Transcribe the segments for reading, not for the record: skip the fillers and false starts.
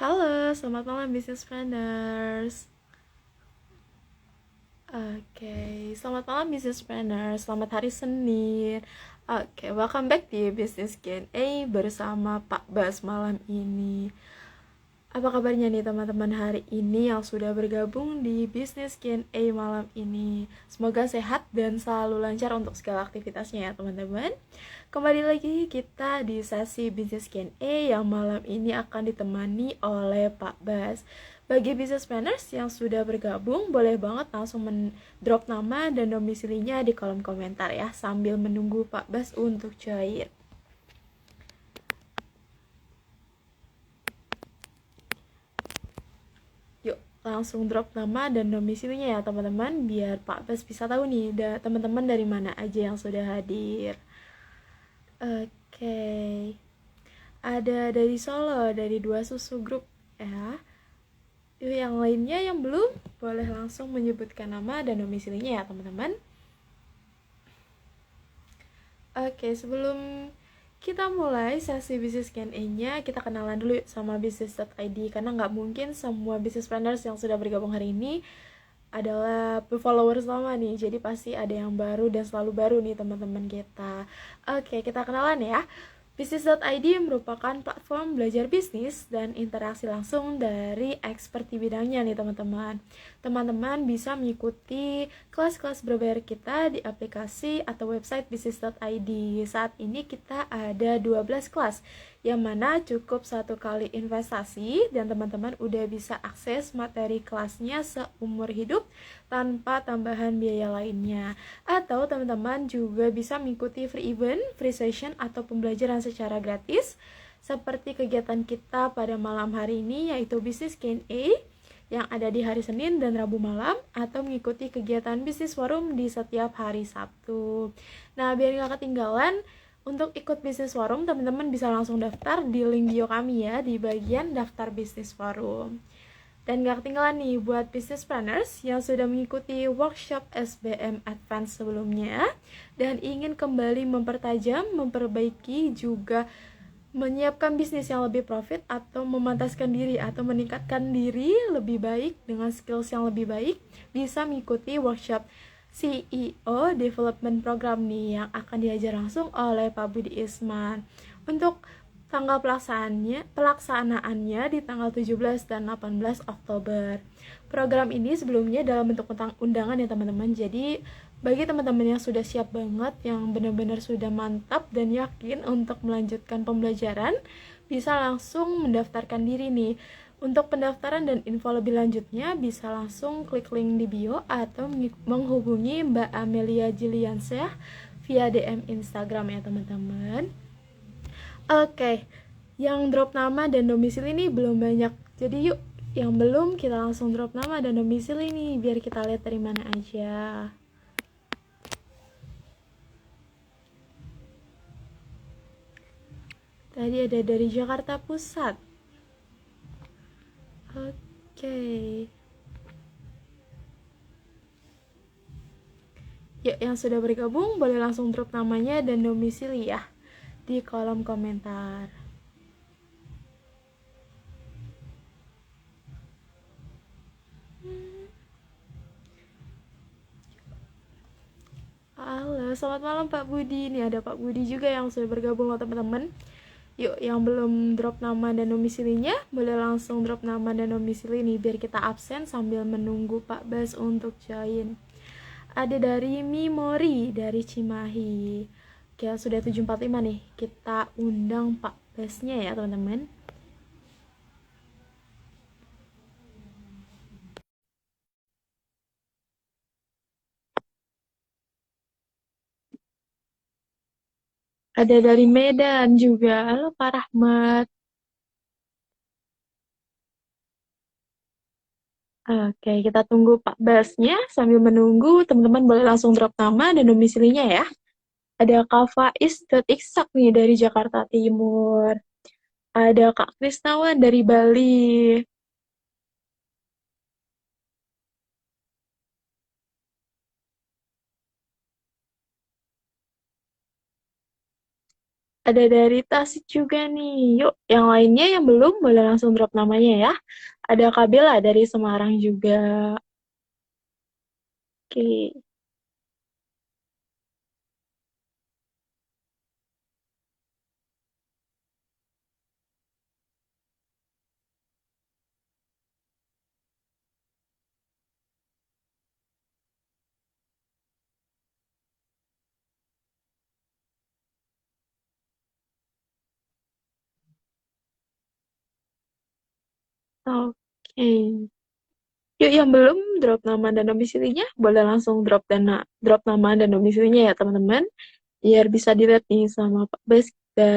Halo, selamat malam Business Planners. Selamat malam Business Planners. Selamat hari Senin. Welcome back di Business Q&A bersama Pak Bas malam ini. Apa kabarnya nih teman-teman hari ini yang sudah bergabung di Business Q&A malam ini? Semoga sehat dan selalu lancar untuk segala aktivitasnya ya teman-teman. Kembali lagi kita di sesi Business Q&A yang malam ini akan ditemani oleh Pak Bas. Bagi business planners yang sudah bergabung, boleh banget langsung drop nama dan domisilinya di kolom komentar ya, sambil menunggu Pak Bas untuk join. Yuk, langsung drop nama dan domisilinya ya teman-teman, biar Pak Bas bisa tahu nih teman-teman dari mana aja yang sudah hadir. Oke, ada dari Solo, dari Dua Susu Group ya. Yang lainnya yang belum, boleh langsung menyebutkan nama dan domisilinya ya teman-teman. Sebelum kita mulai sesi bisnis Q&A-nya, kita kenalan dulu sama bisnis.id karena nggak mungkin semua business planners yang sudah bergabung hari ini adalah followers lama nih, jadi pasti ada yang baru dan selalu baru nih teman-teman kita. Kita kenalan ya. Bisnis.id merupakan platform belajar bisnis dan interaksi langsung dari expert di bidangnya nih teman-teman. Teman-teman bisa mengikuti kelas-kelas berbayar kita di aplikasi atau website bisnis.id. Saat ini kita ada 12 kelas, yang mana cukup satu kali investasi dan teman-teman udah bisa akses materi kelasnya seumur hidup tanpa tambahan biaya lainnya. Atau teman-teman juga bisa mengikuti free event, free session, atau pembelajaran secara gratis seperti kegiatan kita pada malam hari ini, yaitu Business Q&A yang ada di hari Senin dan Rabu malam, atau mengikuti kegiatan bisnis forum di setiap hari Sabtu. Nah, biar nggak ketinggalan, untuk ikut bisnis forum, teman-teman bisa langsung daftar di link bio kami ya, di bagian daftar bisnis forum. Dan gak ketinggalan nih buat business planners yang sudah mengikuti workshop SBM Advance sebelumnya dan ingin kembali mempertajam, memperbaiki, juga menyiapkan bisnis yang lebih profit atau memantaskan diri atau meningkatkan diri lebih baik dengan skills yang lebih baik, bisa mengikuti workshop CEO Development Program nih yang akan diajar langsung oleh Pak Budi Isman. Untuk tanggal pelaksanaannya di tanggal 17 dan 18 Oktober. Program ini sebelumnya dalam bentuk undangan ya teman-teman. Jadi bagi teman-teman yang sudah siap banget, yang benar-benar sudah mantap dan yakin untuk melanjutkan pembelajaran, bisa langsung mendaftarkan diri nih. Untuk pendaftaran dan info lebih lanjutnya bisa langsung klik link di bio atau menghubungi Mbak Amelia Jiliansyah via DM Instagram ya teman-teman. Yang drop nama dan domisili ini belum banyak. Jadi yuk, yang belum kita langsung drop nama dan domisili ini biar kita lihat dari mana aja. Tadi ada dari Jakarta Pusat. Yuk, yang sudah bergabung boleh langsung drop namanya dan domisili ya di kolom komentar. Halo, selamat malam Pak Budi. Ini ada Pak Budi juga yang sudah bergabung loh teman-teman. Yuk, yang belum drop nama dan domisilinya, boleh langsung drop nama dan domisili nih biar kita absen sambil menunggu Pak Bas untuk join. Ada dari Mimori, dari Cimahi. Oke, sudah 745 nih. Kita undang Pak Basnya ya teman-teman. Ada dari Medan juga. Halo Pak Rahmat. Kita tunggu Pak Basnya. Sambil menunggu, teman-teman boleh langsung drop nama dan domisilinya ya. Ada Kak Faiz Iksak nih dari Jakarta Timur. Ada Kak Krisnawan dari Bali. Ada dari Tasik juga nih. Yuk, yang lainnya yang belum boleh langsung drop namanya ya. Ada Kabela dari Semarang juga. Oke. Oke. Yuk, yang belum drop nama dan domisilinya boleh langsung drop nama dan domisilinya ya, teman-teman. Biar bisa dilihat nih sama Pak Bes,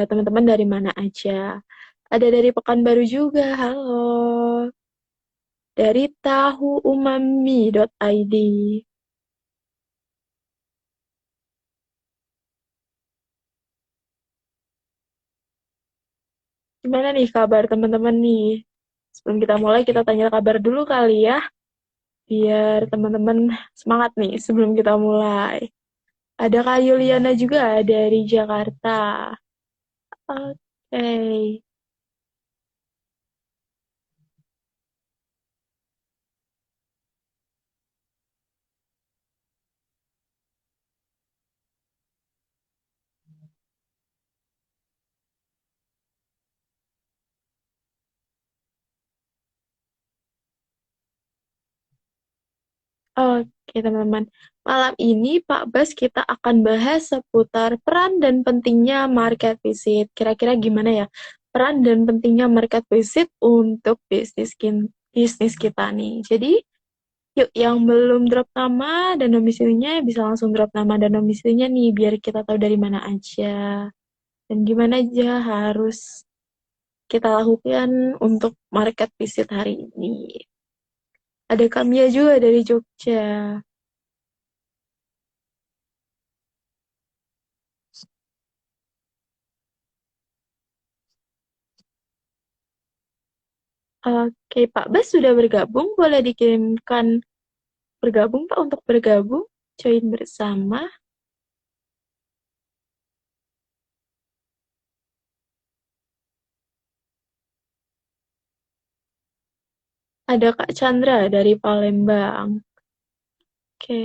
teman-teman dari mana aja. Ada dari Pekanbaru juga. Halo. Dari tahuumami.id. Gimana nih kabar teman-teman nih? Sebelum kita mulai, kita tanya kabar dulu kali ya, biar teman-teman semangat nih sebelum kita mulai. Ada Kak Yuliana juga dari Jakarta. Oke. Oke, teman-teman. Malam ini, Pak Bas, kita akan bahas seputar peran dan pentingnya market visit. Kira-kira gimana ya? Peran dan pentingnya market visit untuk bisnis kita nih. Jadi, yuk, yang belum drop nama dan domisilinya bisa langsung drop nama dan domisilinya nih, biar kita tahu dari mana aja. Dan gimana aja harus kita lakukan untuk market visit hari ini. Ada Kamia juga dari Jogja. Oke, Pak Bas sudah bergabung. Boleh dikirimkan bergabung, Pak, untuk bergabung. Join bersama. Ada Kak Chandra dari Palembang. Oke.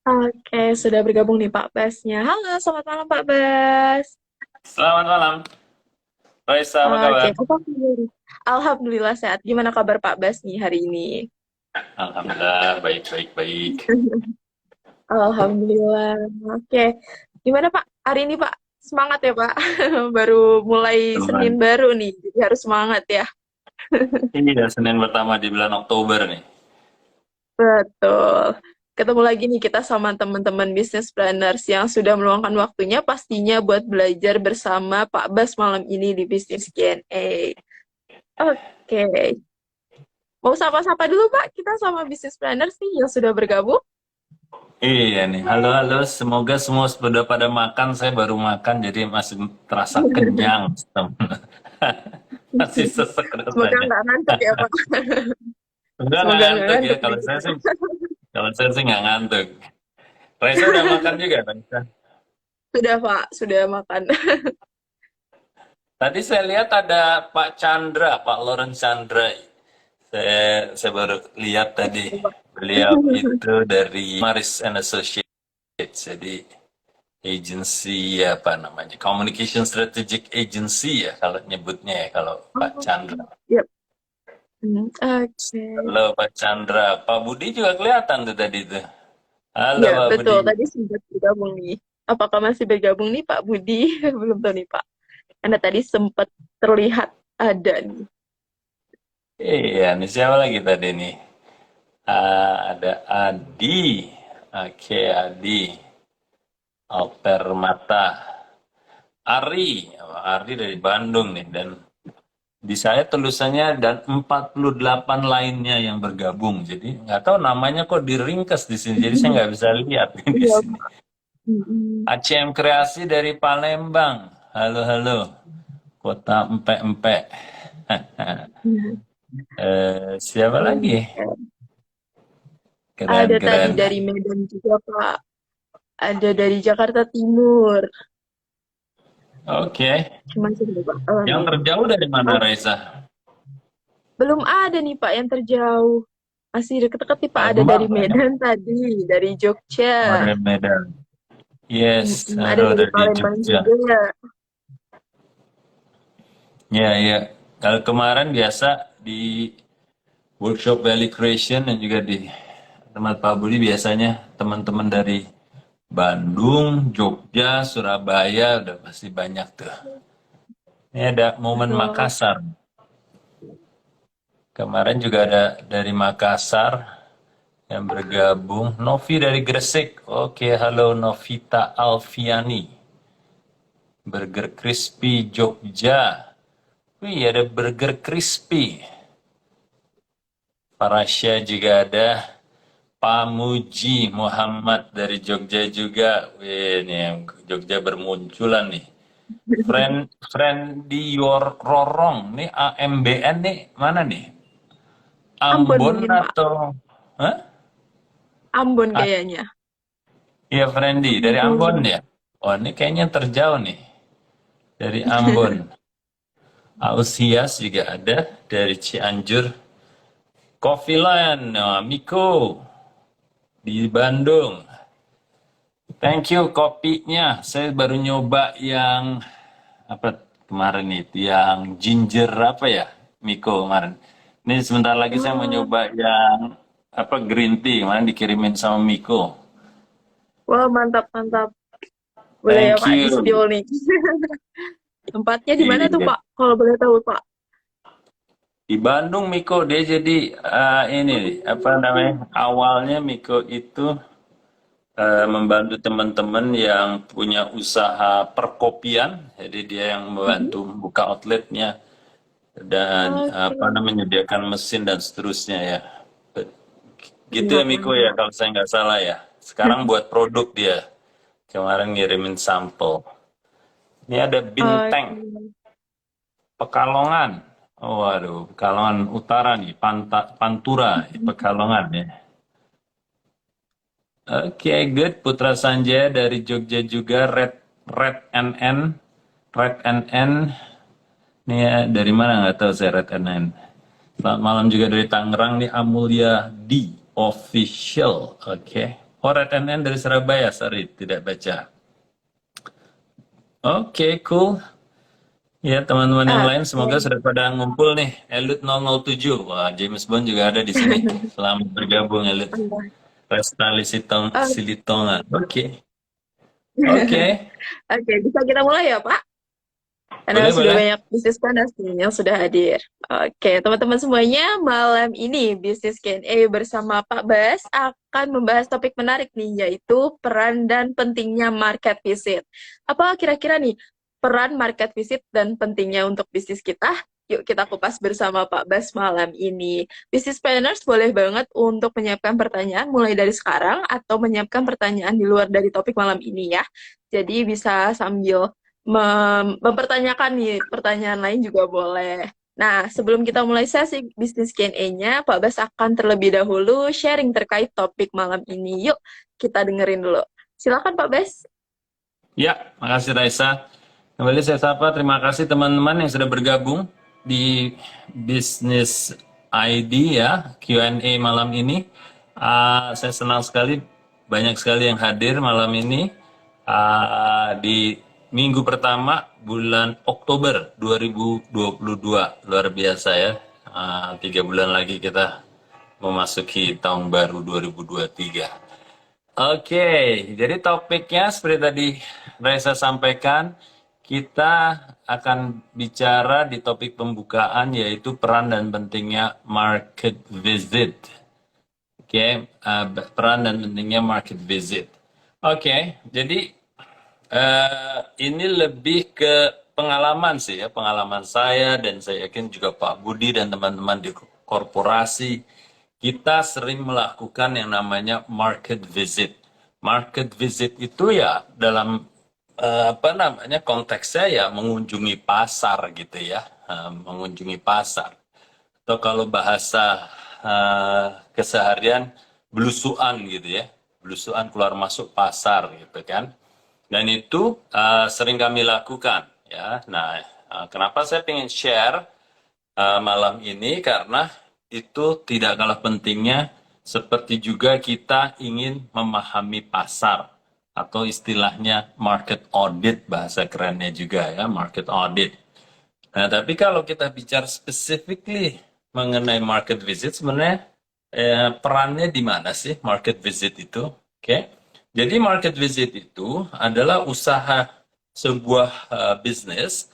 Oke, sudah bergabung nih Pak Basnya. Halo, selamat malam Pak Bas. Selamat malam, Raisa, apa Oke, kabar? Alhamdulillah. Alhamdulillah sehat. Gimana kabar Pak Bas nih hari ini? Alhamdulillah, baik, baik, baik. Alhamdulillah. Oke. Gimana Pak? Hari ini Pak, semangat ya Pak. Baru mulai Senin Teman. baru nih, jadi harus semangat ya. Ini ya Senin pertama di bulan Oktober nih. Betul. Ketemu lagi nih kita sama teman-teman business planners yang sudah meluangkan waktunya pastinya buat belajar bersama Pak Bas malam ini di Business Q&A. Oke. Mau sapa-sapa dulu Pak, kita sama business planners nih yang sudah bergabung. Iya nih, halo, halo. Semoga semua sudah pada makan. Saya baru makan, jadi masih terasa kenyang. Masih sesek Semoga rasanya. nggak ngantuk ya Pak. Enggak Semoga nggak ngantuk ya. ngantuk nih. Kalau saya sih nggak ngantuk. Raisa udah makan juga, Raisa? Sudah Pak, sudah makan. Tadi saya lihat ada Pak Chandra, Pak Lawrence Chandra. Saya baru lihat tadi. Beliau itu dari Maris and Associates. Jadi agency apa namanya? Communication Strategic Agency ya kalau nyebutnya ya kalau Pak Oh, Chandra. yep. Oke. Halo Pak Chandra. Pak Budi juga kelihatan tuh tadi tuh. Halo Ya, Pak betul. Budi. Tadi sempat bergabung nih. Apakah masih bergabung nih Pak Budi? Belum tahu nih Pak. Karena tadi sempat terlihat ada nih. Iya, nih siapa lagi tadi nih? Ada Adi. Oke, Adi. Alter Mata. Ari. Ari dari Bandung nih. Dan di saya tulisannya dan 48 lainnya yang bergabung. Jadi nggak tahu namanya kok diringkas di sini. Jadi saya nggak bisa lihat di Iya, sini. Pak. Mm-mm. ACM Kreasi dari Palembang. Halo, halo. kota empek-empek. Siapa lagi? Ada tadi Keren-keren. dari Medan juga, Pak. Ada dari Jakarta Timur. Oke. Cuma sudah, Pak. Yang terjauh dari mana, Oh, Raisa? belum ada nih, Pak, yang terjauh. Masih deket-deket nih, Pak. Ada dari Banyak, banyak. Medan tadi, dari Oh, Jogja. dari Medan. Yes, Ada halo dari dari Palembang Jogja. juga. Ya, ya. Kalau kemarin biasa di workshop Value Creation dan juga di tempat Pak Budi biasanya teman-teman dari Bandung, Jogja, Surabaya udah pasti banyak tuh. Ini ada momen Betul. Makassar. Kemarin juga ada dari Makassar yang bergabung. Novi dari Gresik. Oke, halo Novita Alfiani. Burger Crispy Jogja. Wih, ada Burger Crispy. Parasya juga ada. Pamuji Muhammad dari Jogja juga. Wih, ini yang Jogja bermunculan nih. Friend di Your Rorong. Nih AMBN nih mana nih? Ambon Ambon mungkin, Pak. atau... Hah? Ambon Ah, kayaknya. iya, Friendly. Dari Ambon Ambon. ya? Oh, ini kayaknya terjauh nih. Dari Ambon. Ausias juga ada. Dari Cianjur. Coffee Land. Nah, Miko. Di Bandung. Thank you kopinya. Saya baru nyoba yang apa kemarin itu yang ginger apa ya? Miko kemarin. Ini sebentar lagi saya mau Oh, nyoba yang apa green tea kemarin dikirimin sama Miko. wah, mantap, mantap. Boleh ya, Thank Pak, di-spill you. nih. Tempatnya di mana tuh, Iya. Pak? Kalau boleh tahu, Pak. Di Bandung Miko dia jadi ini apa namanya? Awalnya Miko itu membantu teman-teman yang punya usaha perkopian. Jadi dia yang membantu Mhm. buka outletnya dan Oke. apa namanya menyediakan mesin dan seterusnya ya. Gitu ya Mantap, Miko ya mantap. kalau saya nggak salah ya. Sekarang buat produk dia. Kemarin ngirimin sampel. Ini ada Binteng, Oke. Pekalongan. Oh, waduh, Pekalongan Utara nih, Pantura, Pekalongan ya. Oke, good. Putra Sanjaya dari Jogja juga, Red NN, Red NN. Ini ya, dari mana nggak tahu saya Red NN. Selamat malam juga dari Tangerang nih, Amulia D Official. Oke. Oh, Red NN dari Surabaya, sorry, tidak baca. Oke, cool. Ya, teman-teman yang lain semoga Oke. sudah pada ngumpul nih. Elut 007. Wah, James Bond juga ada di sini. Selamat bergabung, Elut. Mantap. Restali Oh. Silitonga. Oke. Oke. Oke, bisa kita mulai ya, Pak? Karena Boleh, sudah boleh. banyak bisnis panas nih yang sudah hadir. Oke, teman-teman semuanya, malam ini Bisnis Q&A bersama Pak Bas akan membahas topik menarik nih, yaitu peran dan pentingnya market visit. Apa kira-kira nih peran market visit dan pentingnya untuk bisnis kita? Yuk kita kupas bersama Pak Bas malam ini. Business planners boleh banget untuk menyiapkan pertanyaan mulai dari sekarang atau menyiapkan pertanyaan di luar dari topik malam ini ya. Jadi bisa sambil mempertanyakan nih pertanyaan lain juga boleh. Nah, sebelum kita mulai sesi bisnis Q&A-nya, Pak Bas akan terlebih dahulu sharing terkait topik malam ini. Yuk, kita dengerin dulu. Silakan Pak Bas. Ya, makasih Raisa. Kembali saya sapa, terima kasih teman-teman yang sudah bergabung di Business ID ya, Q&A malam ini. Saya senang sekali, banyak sekali yang hadir malam ini di minggu pertama bulan Oktober 2022. Luar biasa ya, 3 bulan lagi kita memasuki tahun baru 2023. Oke, jadi topiknya seperti tadi Reza sampaikan, kita akan bicara di topik pembukaan yaitu peran dan pentingnya market visit. Oke, peran dan pentingnya market visit. Oke, jadi ini lebih ke pengalaman sih ya, pengalaman saya dan saya yakin juga Pak Budi dan teman-teman di korporasi kita sering melakukan yang namanya market visit. Market visit itu ya dalam apa namanya, konteksnya ya mengunjungi pasar gitu ya, mengunjungi pasar. Atau kalau bahasa keseharian, belusuan gitu ya, belusuan keluar masuk pasar gitu kan. Dan itu sering kami lakukan ya. Nah, kenapa saya ingin share malam ini, karena itu tidak kalah pentingnya, seperti juga kita ingin memahami pasar atau istilahnya market audit, bahasa kerennya juga ya, market audit. Nah, tapi kalau kita bicara specifically mengenai market visit, sebenarnya perannya di mana sih market visit itu? Oke. Jadi market visit itu adalah usaha sebuah bisnis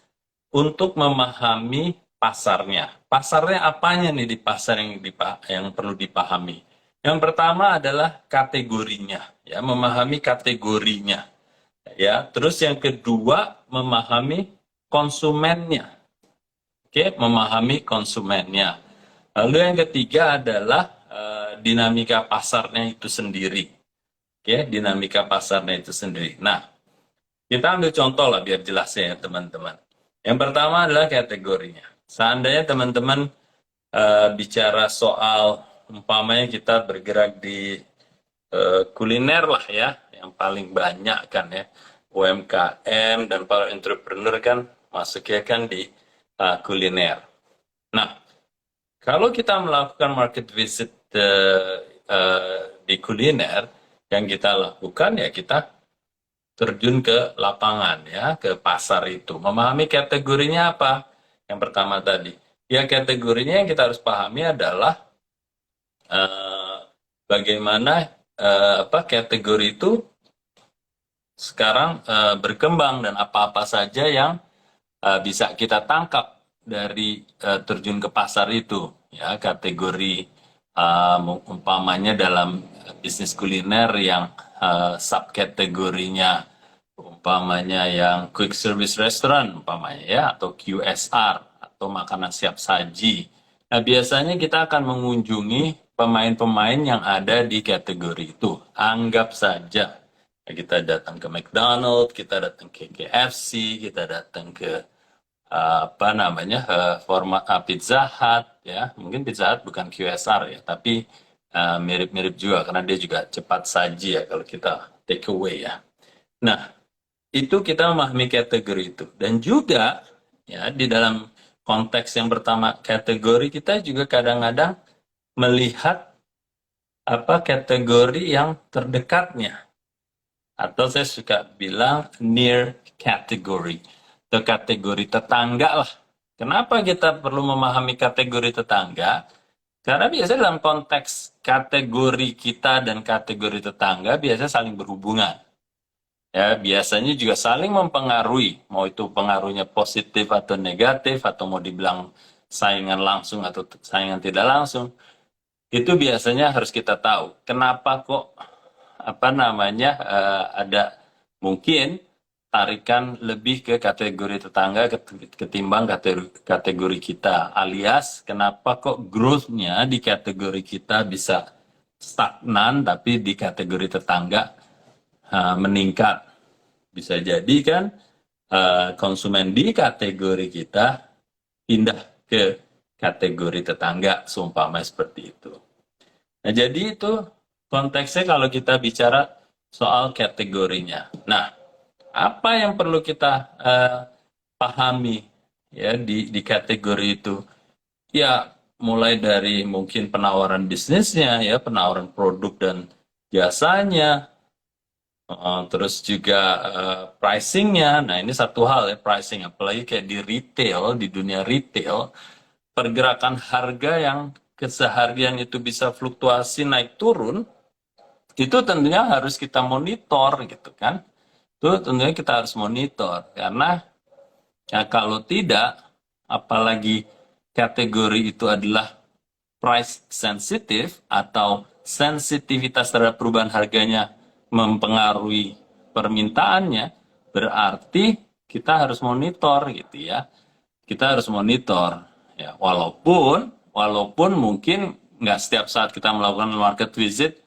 untuk memahami pasarnya. Pasarnya apanya nih di pasar yang perlu dipahami? Yang pertama adalah kategorinya, ya, memahami kategorinya. Ya, terus yang kedua memahami konsumennya. Oke, memahami konsumennya. Lalu yang ketiga adalah dinamika pasarnya itu sendiri. Oke, dinamika pasarnya itu sendiri. Nah, kita ambil contoh lah biar jelasnya ya teman-teman. Yang pertama adalah kategorinya. Seandainya teman-teman bicara soal, umpamanya kita bergerak di kuliner lah ya, yang paling banyak kan ya, UMKM dan para entrepreneur kan masuknya kan di kuliner. Nah, kalau kita melakukan market visit di kuliner, yang kita lakukan ya kita terjun ke lapangan ya, ke pasar itu. Memahami kategorinya apa? Yang pertama tadi. Ya, kategorinya yang kita harus pahami adalah eh, bagaimana apa kategori itu sekarang berkembang dan apa-apa saja yang bisa kita tangkap dari terjun ke pasar itu ya. Kategori umpamanya dalam bisnis kuliner yang subkategorinya umpamanya yang quick service restaurant umpamanya ya, atau QSR atau makanan siap saji. Nah, biasanya kita akan mengunjungi pemain-pemain yang ada di kategori itu. Anggap saja kita datang ke McDonald's, kita datang ke KFC, kita datang ke apa namanya, format Pizza Hut ya. Mungkin Pizza Hut bukan QSR ya, tapi mirip-mirip juga karena dia juga cepat saji ya kalau kita take away ya. Nah, itu kita memahami kategori itu. Dan juga ya di dalam konteks yang pertama kategori, kita juga kadang-kadang melihat apa kategori yang terdekatnya. Atau saya suka bilang near category. Atau kategori tetangga lah. Kenapa kita perlu memahami kategori tetangga? Karena biasanya dalam konteks kategori kita dan kategori tetangga biasanya saling berhubungan. Ya, biasanya juga saling mempengaruhi, mau itu pengaruhnya positif atau negatif, atau mau dibilang saingan langsung atau saingan tidak langsung, itu biasanya harus kita tahu. Kenapa kok apa namanya ada mungkin tarikan lebih ke kategori tetangga ketimbang kategori kita, alias kenapa kok growth-nya di kategori kita bisa stagnan tapi di kategori tetangga meningkat. Bisa jadi kan konsumen di kategori kita pindah ke kategori tetangga, seumpama seperti itu. Nah, jadi itu konteksnya kalau kita bicara soal kategorinya. Nah, apa yang perlu kita pahami ya di kategori itu? Ya, mulai dari mungkin penawaran bisnisnya ya, penawaran produk dan jasanya, terus juga pricingnya. Nah, ini satu hal ya, pricing, apalagi kayak di retail, di dunia retail, pergerakan harga yang keseharian itu bisa fluktuasi naik turun, itu tentunya harus kita monitor gitu kan. Itu tentunya kita harus monitor, karena ya kalau tidak, apalagi kategori itu adalah price sensitive atau sensitivitas terhadap perubahan harganya mempengaruhi permintaannya, berarti kita harus monitor gitu ya. Kita harus monitor ya, walaupun mungkin nggak setiap saat kita melakukan market visit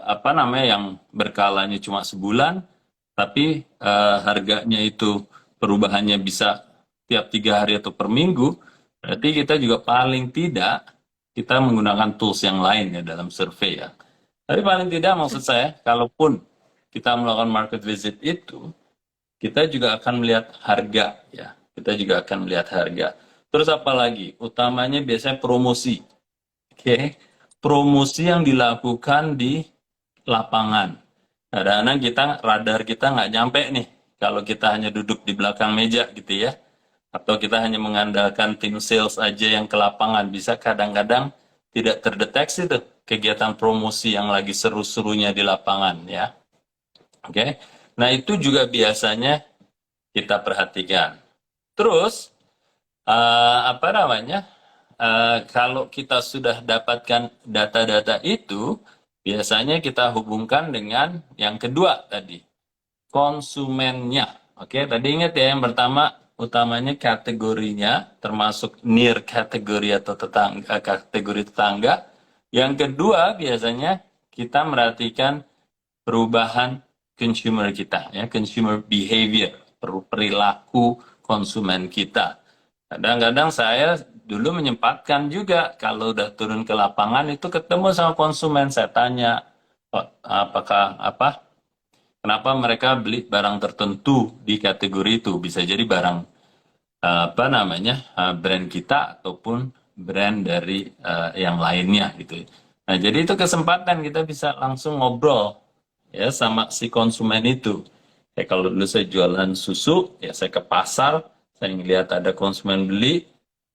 apa namanya yang berkalanya cuma sebulan, tapi harganya itu perubahannya bisa tiap 3 hari atau per minggu, berarti kita juga paling tidak kita menggunakan tools yang lain ya dalam survei ya. Tapi paling tidak maksud saya, kalaupun kita melakukan market visit itu, kita juga akan melihat harga ya. Kita juga akan melihat harga. Terus apa lagi? Utamanya biasanya promosi. Oke. Promosi yang dilakukan di lapangan. Kadang-kadang radar kita nggak nyampe nih. Kalau kita hanya duduk di belakang meja gitu ya. Atau kita hanya mengandalkan tim sales aja yang ke lapangan. Bisa kadang-kadang tidak terdeteksi tuh kegiatan promosi yang lagi seru-serunya di lapangan ya. Oke. Nah, itu juga biasanya kita perhatikan. Terus, apa namanya? Kalau kita sudah dapatkan data-data itu, biasanya kita hubungkan dengan yang kedua tadi, konsumennya. Oke, tadi ingat ya, yang pertama utamanya kategorinya, termasuk near kategori atau kategori tetangga. Yang kedua biasanya kita merhatikan perubahan consumer kita, ya, consumer behavior, perilaku konsumen kita. Kadang-kadang saya dulu menyempatkan juga kalau udah turun ke lapangan itu ketemu sama konsumen, saya tanya, kenapa mereka beli barang tertentu di kategori itu, bisa jadi barang brand kita ataupun brand dari yang lainnya gitu. Nah, jadi itu kesempatan kita bisa langsung ngobrol ya sama si konsumen itu. Ya, kalau dulu saya jualan susu, ya saya ke pasar, saya ngelihat ada konsumen beli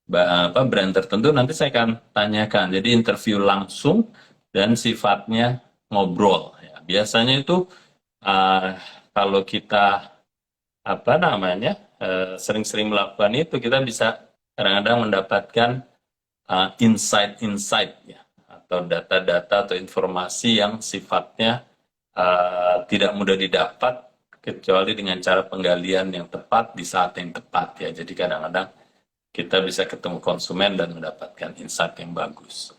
brand tertentu, nanti saya akan tanyakan. Jadi interview langsung dan sifatnya ngobrol. Ya, biasanya itu kalau kita sering-sering melakukan itu, kita bisa kadang-kadang mendapatkan insight-insight ya, atau data-data atau informasi yang sifatnya tidak mudah didapat kecuali dengan cara penggalian yang tepat di saat yang tepat ya. Jadi kadang-kadang kita bisa ketemu konsumen dan mendapatkan insight yang bagus.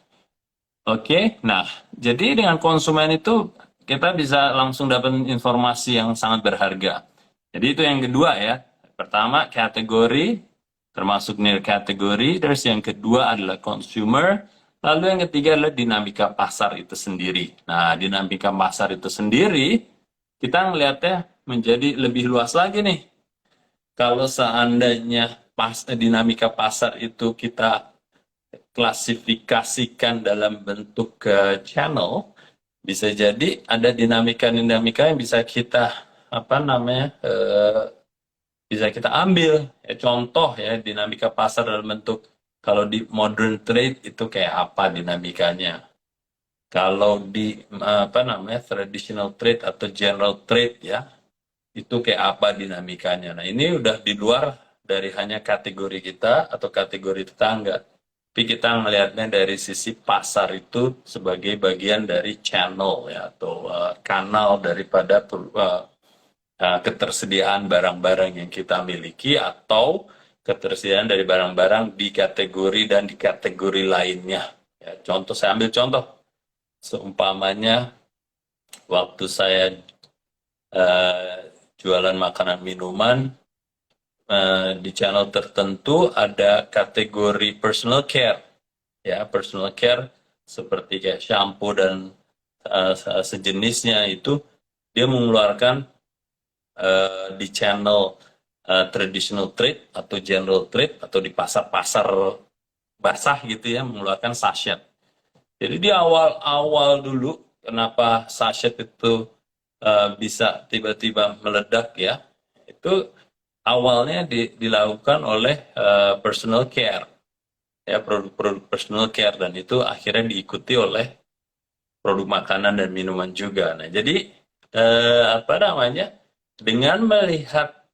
Oke, nah jadi dengan konsumen itu kita bisa langsung dapat informasi yang sangat berharga. Jadi itu yang kedua ya. Pertama kategori, termasuk near kategori. Terus yang kedua adalah consumer. Lalu yang ketiga adalah dinamika pasar itu sendiri. Nah, dinamika pasar itu sendiri, kita melihatnya menjadi lebih luas lagi nih. Kalau seandainya dinamika pasar itu kita klasifikasikan dalam bentuk channel, bisa jadi ada dinamika-dinamika yang bisa kita bisa kita ambil ya, contoh ya dinamika pasar dalam bentuk kalau di modern trade itu kayak apa dinamikanya, kalau di traditional trade atau general trade ya itu kayak apa dinamikanya. Nah, ini udah di luar dari hanya kategori kita atau kategori tetangga, tapi kita melihatnya dari sisi pasar itu sebagai bagian dari channel ya, atau kanal daripada ketersediaan barang-barang yang kita miliki atau ketersediaan dari barang-barang di kategori dan di kategori lainnya. Ya, saya ambil contoh, seumpamanya waktu saya jualan makanan minuman, di channel tertentu ada kategori personal care, ya personal care seperti kayak shampoo dan sejenisnya itu dia mengeluarkan di channel traditional trade atau general trade atau di pasar-pasar basah gitu ya, mengeluarkan sachet. Jadi di awal-awal dulu kenapa sachet itu bisa tiba-tiba meledak ya, itu awalnya dilakukan oleh personal care ya, produk-produk personal care, dan itu akhirnya diikuti oleh produk makanan dan minuman juga. Nah, jadi dengan melihat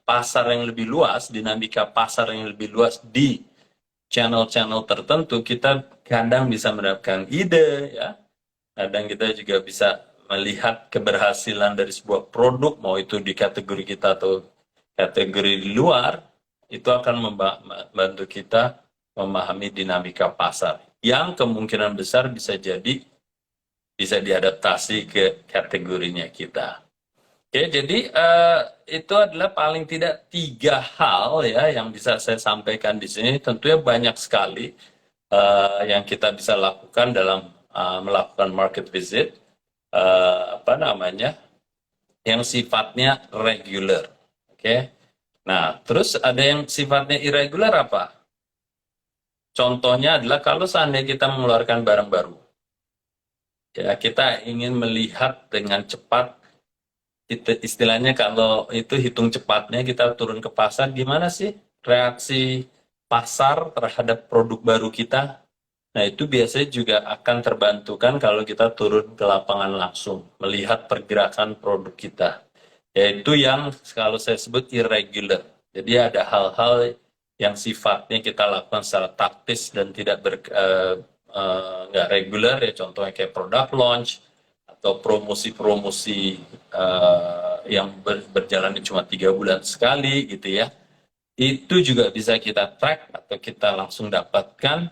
pasar yang lebih luas, dinamika pasar yang lebih luas di channel-channel tertentu, kita kadang bisa mendapatkan ide ya. Kadang kita juga bisa melihat keberhasilan dari sebuah produk, mau itu di kategori kita atau kategori di luar, itu akan membantu kita memahami dinamika pasar yang kemungkinan besar bisa diadaptasi ke kategorinya kita. Oke, jadi itu adalah paling tidak 3 hal ya yang bisa saya sampaikan di sini. Tentunya banyak sekali yang kita bisa lakukan dalam melakukan market visit, apa namanya, yang sifatnya regular. Oke, nah terus ada yang sifatnya irregular apa? Contohnya adalah kalau seandainya kita mengeluarkan barang baru, ya kita ingin melihat dengan cepat. Istilahnya kalau itu hitung cepatnya kita turun ke pasar, gimana sih reaksi pasar terhadap produk baru kita? Nah, itu biasanya juga akan terbantukan kalau kita turun ke lapangan langsung, melihat pergerakan produk kita. Yaitu yang kalau saya sebut irregular. Jadi ada hal-hal yang sifatnya kita lakukan secara taktis dan tidak nggak regular, ya contohnya kayak product launch, atau promosi-promosi yang berjalan cuma 3 bulan sekali gitu ya, itu juga bisa kita track atau kita langsung dapatkan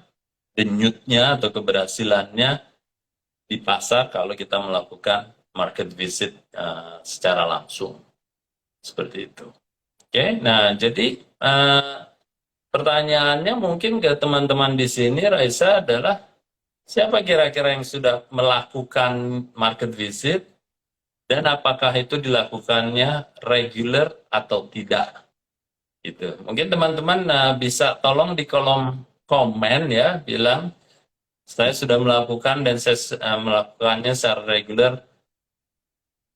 denyutnya atau keberhasilannya di pasar kalau kita melakukan market visit secara langsung seperti itu. Oke, nah jadi pertanyaannya mungkin ke teman-teman di sini, Raisa, adalah siapa kira-kira yang sudah melakukan market visit dan apakah itu dilakukannya regular atau tidak gitu. Mungkin teman-teman bisa tolong di kolom komen ya bilang saya sudah melakukan dan saya melakukannya secara regular,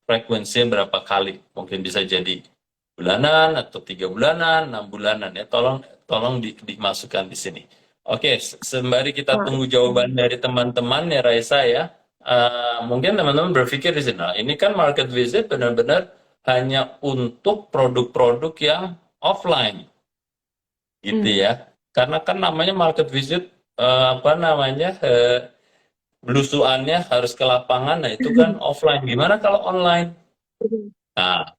frekuensinya berapa kali. Mungkin bisa jadi bulanan atau 3 bulanan, 6 bulanan ya. Tolong tolong dimasukkan di sini. Oke, sembari kita Wah, tunggu jawaban dari teman-teman ya Raisa ya. Mungkin teman-teman berpikir di sini, nah, ini kan market visit benar-benar hanya untuk produk-produk yang offline gitu hmm. ya. Karena kan namanya market visit, apa namanya, belusuannya harus ke lapangan, nah itu kan offline. Gimana kalau online? Nah,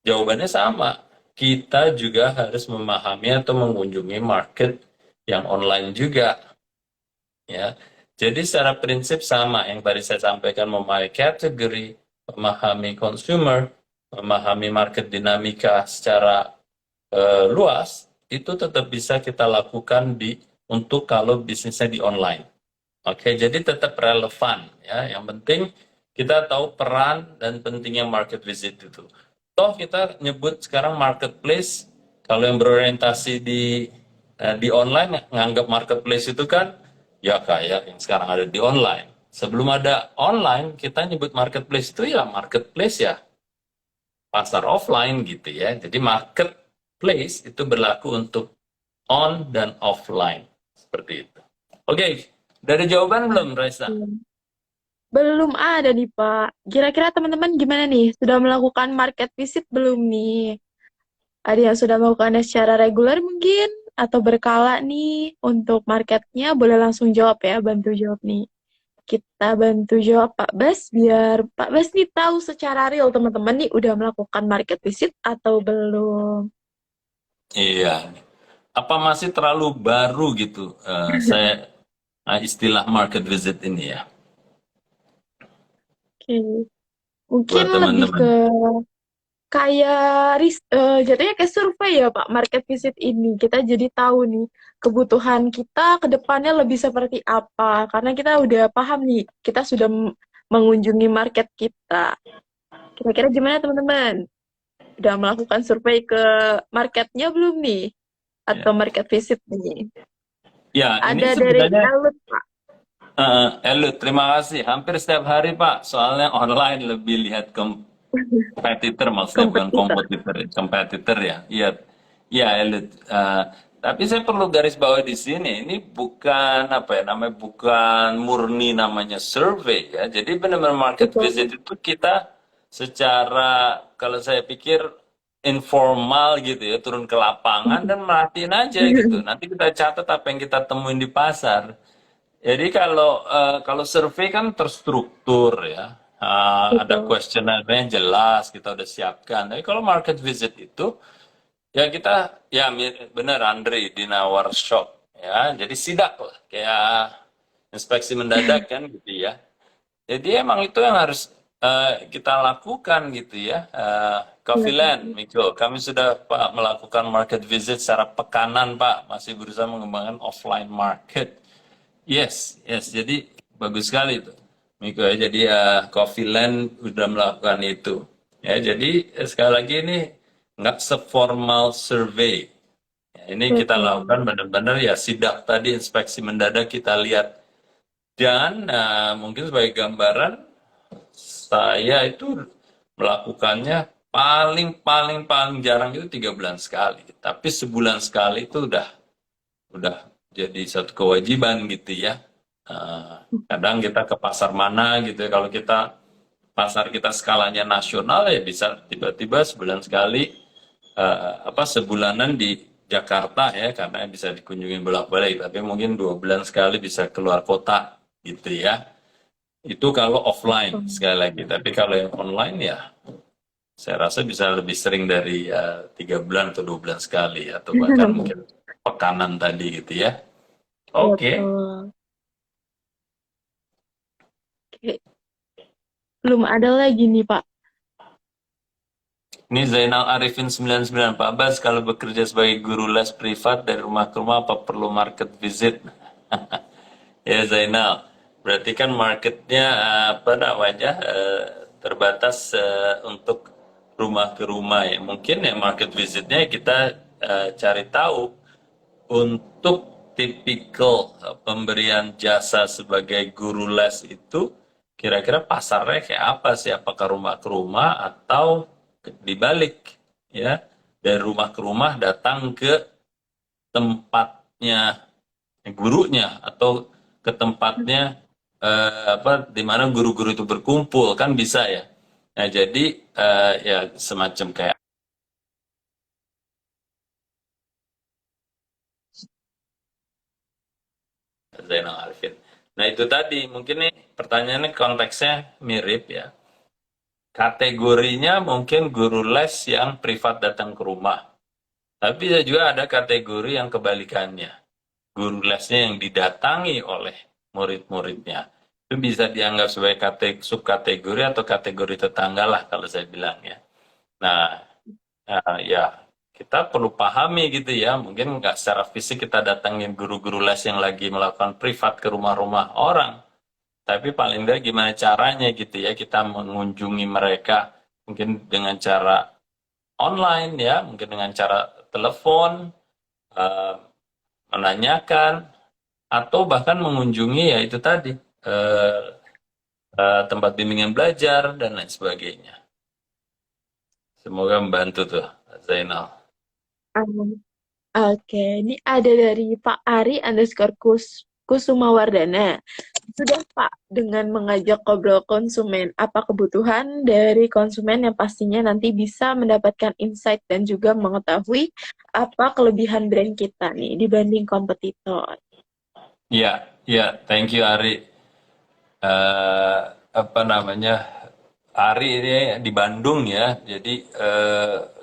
jawabannya sama. Kita juga harus memahami atau mengunjungi market yang online juga, ya. Jadi secara prinsip sama yang tadi saya sampaikan, memahami kategori, memahami consumer, memahami market dinamika secara luas, itu tetap bisa kita lakukan untuk kalau bisnisnya di online. Oke, jadi tetap relevan ya. Yang penting kita tahu peran dan pentingnya market visit itu. Toh kita nyebut sekarang marketplace, kalau yang berorientasi di online nganggap marketplace itu kan ya kayak yang sekarang ada di online. Sebelum ada online, kita nyebut marketplace itu ya marketplace ya pasar offline gitu ya. Jadi marketplace itu berlaku untuk on dan offline seperti itu. Oke, dari jawaban belum, Raisa? Belum ada nih, Pak. Kira-kira teman-teman gimana nih? Sudah melakukan market visit belum nih? Ada yang sudah melakukannya secara reguler mungkin? Atau berkala nih untuk marketnya? Boleh langsung jawab ya, bantu jawab nih. Kita bantu jawab Pak Bas, biar Pak Bas nih tahu secara real teman-teman nih udah melakukan market visit atau belum. Iya. Apa masih terlalu baru gitu saya istilah market visit ini ya Oke. Mungkin buat lebih ke teman-teman. kayak jatuhnya kayak survei ya Pak, market visit ini. Kita jadi tahu nih kebutuhan kita ke depannya lebih seperti apa. Karena kita udah paham nih, kita sudah mengunjungi market kita. Kira-kira gimana teman-teman? Udah melakukan survei ke marketnya belum nih? Ya, Atau market visit nih? ya ini Ada dari sebenarnya Elut, Pak. Elut, terima kasih. Hampir setiap hari Pak, soalnya online lebih lihat kompetitor, maksudnya bukan Kompetitor. kompetitor, kompetitor ya. Iya, iya Elut. Tapi saya perlu garis bawah di sini, ini bukan apa ya namanya, bukan murni namanya survei ya. Jadi benar-benar market visit Betul. itu kita secara, kalau saya pikir informal gitu ya, turun ke lapangan dan merhatiin aja gitu. Nanti kita catat apa yang kita temuin di pasar. Jadi kalau survei kan terstruktur ya. Ada Betul. kuesionernya jelas, kita udah siapkan. Tapi kalau market visit itu ya kita ya bener Andre di Nawar Shop ya. Jadi sidak lah kayak inspeksi mendadak kan gitu ya. Jadi emang itu yang harus kita lakukan gitu ya. Iya, Coffee Land, Kak. Miko, kami sudah Pak melakukan market visit secara pekanan Pak, masih berusaha mengembangkan offline market. Yes, yes. Jadi bagus sekali itu, Miko ya. Jadi Coffee Land sudah melakukan itu. Ya, jadi sekali lagi ini nggak seformal survey. Ya, ini kita Betul. lakukan benar-benar ya sidak tadi inspeksi mendadak kita lihat. Dan mungkin sebagai gambaran, saya itu melakukannya paling paling paling jarang itu 3 bulan sekali. Tapi sebulan sekali itu udah jadi satu kewajiban gitu ya. Kadang kita ke pasar mana gitu ya. Kalau kita pasar kita skalanya nasional ya bisa tiba-tiba sebulan sekali apa sebulanan di Jakarta ya karena bisa dikunjungi bolak-balik. Tapi mungkin 2 bulan sekali bisa keluar kota gitu ya. Itu kalau offline Betul. sekali lagi. Tapi kalau yang online ya saya rasa bisa lebih sering dari 3 bulan atau 2 bulan sekali atau bahkan mungkin pekanan tadi gitu ya. Oke. Betul. Oke. Belum ada lagi nih, Pak. Ini Zainal Arifin 99. Pak Bas, kalau bekerja sebagai guru les privat dari rumah ke rumah apa perlu market visit? Ya Zainal, berarti kan marketnya apa namanya terbatas untuk rumah ke rumah ya. Mungkin ya market visitnya kita cari tahu untuk tipikal pemberian jasa sebagai guru les itu kira-kira pasarnya kayak apa sih? Apakah rumah ke rumah atau dibalik ya dari rumah ke rumah datang ke tempatnya gurunya atau ke tempatnya apa di mana guru-guru itu berkumpul kan bisa ya. Nah, jadi ya semacam kayak Zainal Arifin. Nah, itu tadi mungkin nih pertanyaannya konteksnya mirip ya. Kategorinya mungkin guru les yang privat datang ke rumah. Tapi juga ada kategori yang kebalikannya. Guru lesnya yang didatangi oleh murid-muridnya. Itu bisa dianggap sebagai subkategori atau kategori tetangga lah kalau saya bilang ya. Nah, ya kita perlu pahami gitu ya. Mungkin nggak secara fisik kita datangin guru-guru les yang lagi melakukan privat ke rumah-rumah orang. Tapi paling nggak gimana caranya gitu ya. Kita mengunjungi mereka mungkin dengan cara online ya. Mungkin dengan cara telepon, eh, menanyakan, atau bahkan mengunjungi ya itu tadi eh, tempat bimbingan belajar dan lain sebagainya. Semoga membantu tuh Zainal. Amin. Oke, ini ada dari Pak Ari underscore Kusuma Wardana. Sudah Pak, dengan mengajak ngobrol konsumen, apa kebutuhan dari konsumen yang pastinya nanti bisa mendapatkan insight dan juga mengetahui apa kelebihan brand kita nih dibanding kompetitor. Iya, iya, thank you Ari. Eh, apa namanya? Ari ini di Bandung ya. Jadi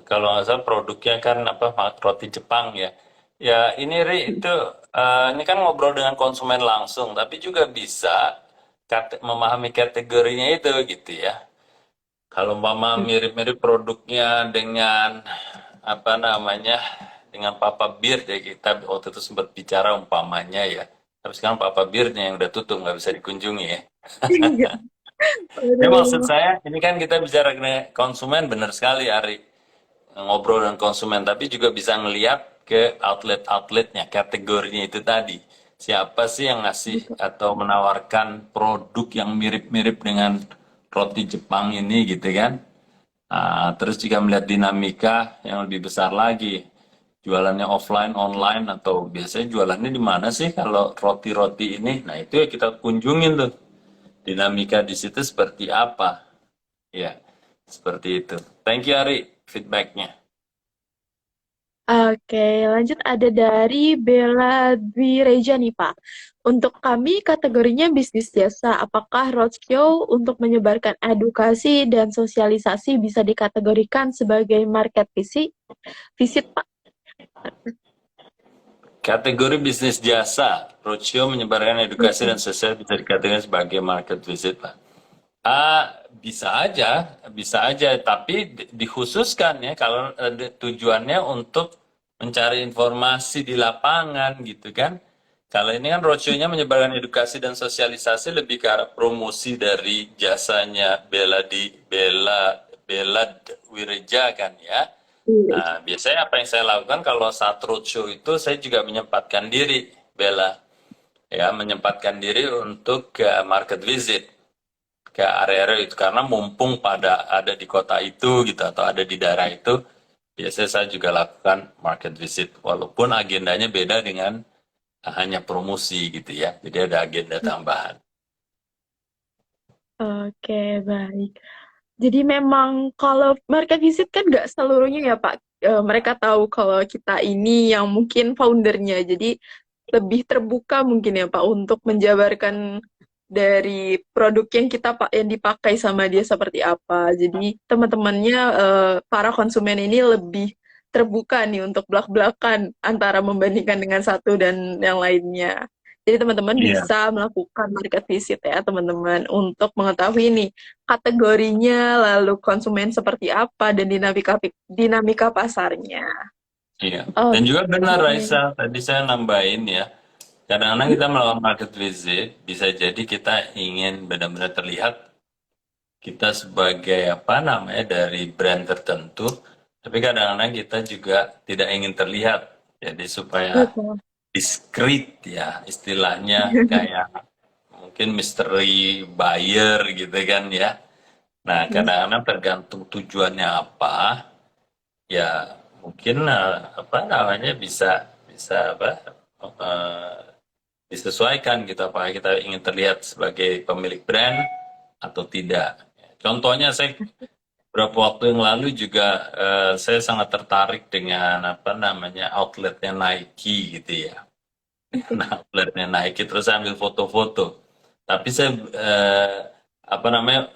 kalau nggak salah produknya kan apa roti Jepang ya. Ya ini Ri itu ini kan ngobrol dengan konsumen langsung, tapi juga bisa memahami kategorinya itu gitu ya. Kalau umpama mirip-mirip produknya dengan apa namanya dengan Papa Beard ya kita waktu itu sempat bicara umpamanya ya. Tapi sekarang Papa Beardnya yang udah tutup nggak bisa dikunjungi ya. Iya. Ya maksud Aduh. saya ini kan kita bicara dengan konsumen benar sekali Ari ngobrol dengan konsumen tapi juga bisa ngelihat ke outletnya kategorinya itu tadi siapa sih yang ngasih atau menawarkan produk yang mirip-mirip dengan roti Jepang ini gitu kan. Terus juga melihat dinamika yang lebih besar lagi. Jualannya offline, online, atau biasanya jualannya di mana sih kalau roti-roti ini? Nah, itu ya kita kunjungin tuh. Dinamika di situ seperti apa? Ya, seperti itu. Thank you, Ari, feedbacknya. Oke, lanjut ada dari Bella Dwi Reja nih Pak. Untuk kami kategorinya bisnis jasa, apakah roadshow untuk menyebarkan edukasi dan sosialisasi bisa dikategorikan sebagai market visit? Visit Pak? Kategori bisnis jasa, roadshow menyebarkan edukasi dan sosial bisa dikatakan sebagai market visit, Pak. bisa aja, tapi dikhususkan ya kalau tujuannya untuk mencari informasi di lapangan gitu kan. Kalau ini kan roadshow-nya menyebarkan edukasi dan sosialisasi lebih ke arah promosi dari jasanya Bella Wireja kan ya. Iya. Nah, biasanya apa yang saya lakukan kalau saat roadshow itu saya juga menyempatkan diri, Bella, ya menyempatkan diri untuk ke market visit ke area-area itu karena mumpung pada ada di kota itu gitu atau ada di daerah itu biasanya saya juga lakukan market visit walaupun agendanya beda dengan hanya promosi gitu ya jadi ada agenda tambahan. Oke, baik. Jadi memang kalau market visit kan nggak seluruhnya ya Pak. Mereka tahu kalau kita ini yang mungkin foundernya. Jadi lebih terbuka mungkin ya Pak untuk menjabarkan dari produk yang yang dipakai sama dia seperti apa. Jadi teman-temannya para konsumen ini lebih terbuka nih untuk belak-belakan antara membandingkan dengan satu dan yang lainnya. Jadi teman-teman Iya, bisa melakukan market visit ya teman-teman untuk mengetahui nih kategorinya, lalu konsumen seperti apa dan dinamika dinamika pasarnya. iya. Dan juga benar Oke. Raisa, tadi saya nambahin ya. Kadang-kadang Hmm? kita melakukan market visit, bisa jadi kita ingin benar-benar terlihat kita sebagai apa namanya dari brand tertentu, tapi kadang-kadang kita juga tidak ingin terlihat. Jadi supaya Betul. diskret ya istilahnya kayak mungkin mystery buyer gitu kan ya. Nah kadang-kadang tergantung tujuannya apa, ya mungkin apa namanya bisa bisa apa eh, disesuaikan gitu apakah kita ingin terlihat sebagai pemilik brand atau tidak. Contohnya saya beberapa waktu yang lalu juga saya sangat tertarik dengan apa namanya outletnya Nike gitu ya. Nah, outletnya Nike terus saya ambil foto-foto. Tapi saya apa namanya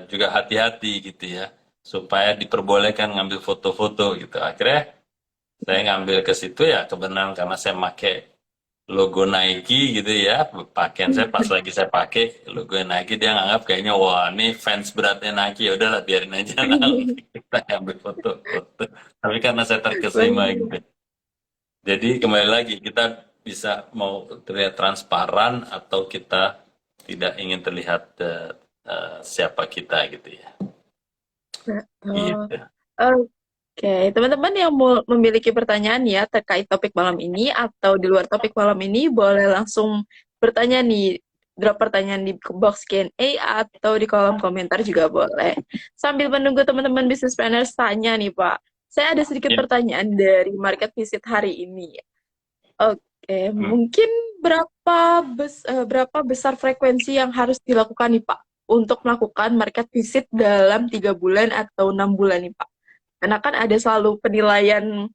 juga hati-hati gitu ya supaya diperbolehkan ngambil foto-foto gitu. Akhirnya saya ngambil ke situ ya kebenaran karena saya pakai logo Nike gitu ya pakaian saya pas lagi saya pakai logo Nike dia nganggap kayaknya wah ini fans beratnya Nike ya udahlah biarin aja lalu kita ambil foto-foto tapi karena saya terkesima gitu jadi kembali lagi kita bisa mau terlihat transparan atau kita tidak ingin terlihat siapa kita gitu ya Betul. gitu. Oke, teman-teman yang mau memiliki pertanyaan ya terkait topik malam ini atau di luar topik malam ini boleh langsung bertanya nih, drop pertanyaan di box Q&A atau di kolom komentar juga boleh. Sambil menunggu teman-teman business planners tanya nih Pak, saya ada sedikit Ya. pertanyaan dari market visit hari ini. Oke, Hmm. mungkin berapa besar frekuensi yang harus dilakukan nih Pak untuk melakukan market visit dalam 3 bulan atau 6 bulan nih Pak? Karena kan ada selalu penilaian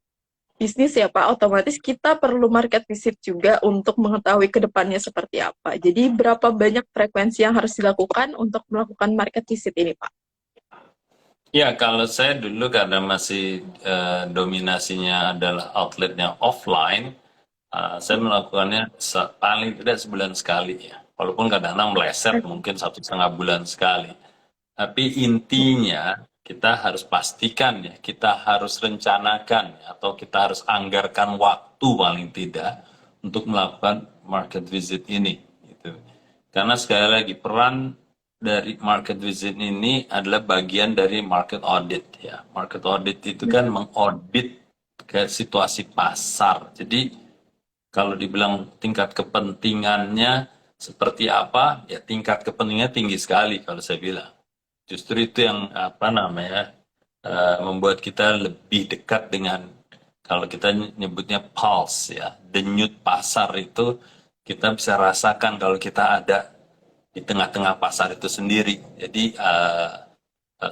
bisnis ya Pak, otomatis kita perlu market visit juga untuk mengetahui ke depannya seperti apa. Jadi berapa banyak frekuensi yang harus dilakukan untuk melakukan market visit ini Pak? Ya, kalau saya dulu karena masih dominasinya adalah outletnya offline, saya melakukannya paling tidak sebulan sekali ya. Walaupun kadang-kadang meleset mungkin 1,5 bulan sekali. Tapi intinya kita harus pastikan ya, kita harus rencanakan ya, atau kita harus anggarkan waktu paling tidak untuk melakukan market visit ini. Gitu. Karena sekali lagi peran dari market visit ini adalah bagian dari market audit ya. Market audit itu kan mengaudit ke situasi pasar. Jadi kalau dibilang tingkat kepentingannya seperti apa, ya tingkat kepentingannya tinggi sekali kalau saya bilang. Justru itu yang apa namanya membuat kita lebih dekat dengan kalau kita nyebutnya pulse ya, denyut pasar itu kita bisa rasakan kalau kita ada di tengah-tengah pasar itu sendiri. Jadi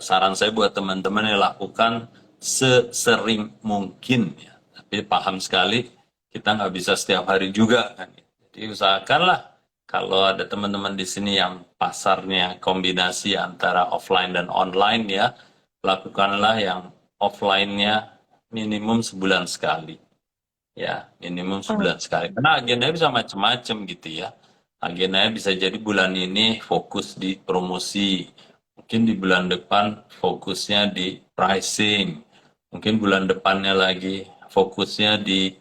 saran saya buat teman-teman yang lakukan sesering mungkin ya. Tapi paham sekali kita nggak bisa setiap hari juga kan. Jadi usahakanlah kalau ada teman-teman di sini yang pasarnya kombinasi antara offline dan online ya, lakukanlah yang offline-nya minimum sebulan sekali. Ya, minimum sebulan sekali. Karena agendanya bisa macam-macam gitu ya. Agendanya bisa jadi bulan ini fokus di promosi, mungkin di bulan depan fokusnya di pricing, mungkin bulan depannya lagi fokusnya di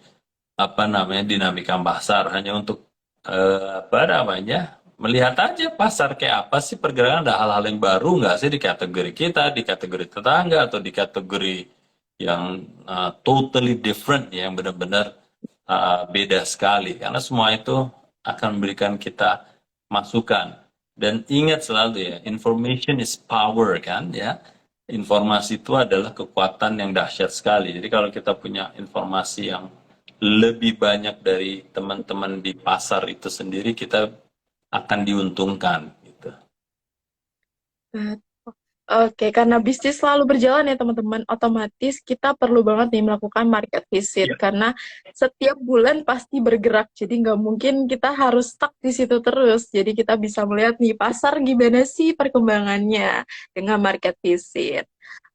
apa namanya dinamika pasar, hanya untuk apa namanya melihat aja pasar kayak apa sih pergerakan, ada hal-hal yang baru nggak sih di kategori kita, di kategori tetangga, atau di kategori yang totally different ya, yang benar-benar beda sekali, karena semua itu akan memberikan kita masukan. Dan ingat selalu ya, information is power kan ya. Informasi itu adalah kekuatan yang dahsyat sekali. Jadi kalau kita punya informasi yang lebih banyak dari teman-teman di pasar itu sendiri, kita akan diuntungkan gitu. Nah, oke, karena bisnis selalu berjalan ya teman-teman, otomatis kita perlu banget nih melakukan market visit Ya, karena setiap bulan pasti bergerak, jadi nggak mungkin kita harus stuck di situ terus. Jadi kita bisa melihat nih pasar gimana sih perkembangannya dengan market visit.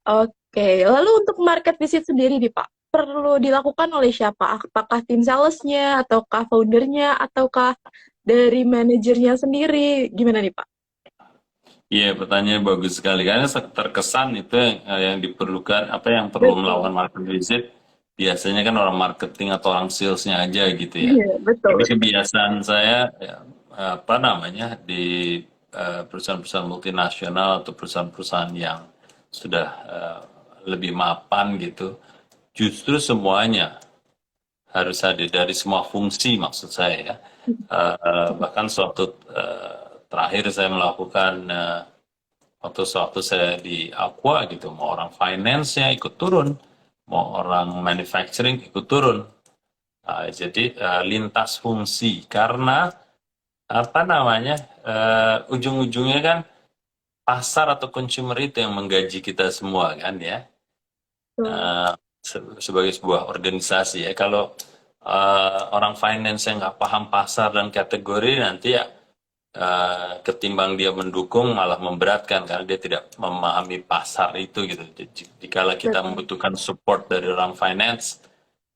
Oke, lalu untuk market visit sendiri nih Pak, perlu dilakukan oleh siapa? Apakah tim salesnya, ataukah foundernya, ataukah dari manajernya sendiri? Gimana nih Pak? iya, pertanyaan bagus sekali. Karena terkesan itu yang diperlukan, apa yang perlu Betul. melakukan market visit, biasanya kan orang marketing atau orang salesnya aja gitu ya. Iya, betul. Tapi kebiasaan saya, ya, apa namanya, di perusahaan-perusahaan multinasional atau perusahaan-perusahaan yang sudah lebih mapan gitu, justru semuanya harus hadir dari semua fungsi, maksud saya ya. Bahkan suatu terakhir saya melakukan waktu sewaktu saya di Aqua gitu, mau orang finance-nya ikut turun, mau orang manufacturing ikut turun. Jadi lintas fungsi, karena apa namanya ujung-ujungnya kan pasar atau consumer itu yang menggaji kita semua kan ya. Betul. Eh, Sebagai sebuah organisasi ya, kalau orang finance yang nggak paham pasar dan kategori, nanti ya ketimbang dia mendukung malah memberatkan karena dia tidak memahami pasar itu gitu. Jika kita Betul. membutuhkan support dari orang finance,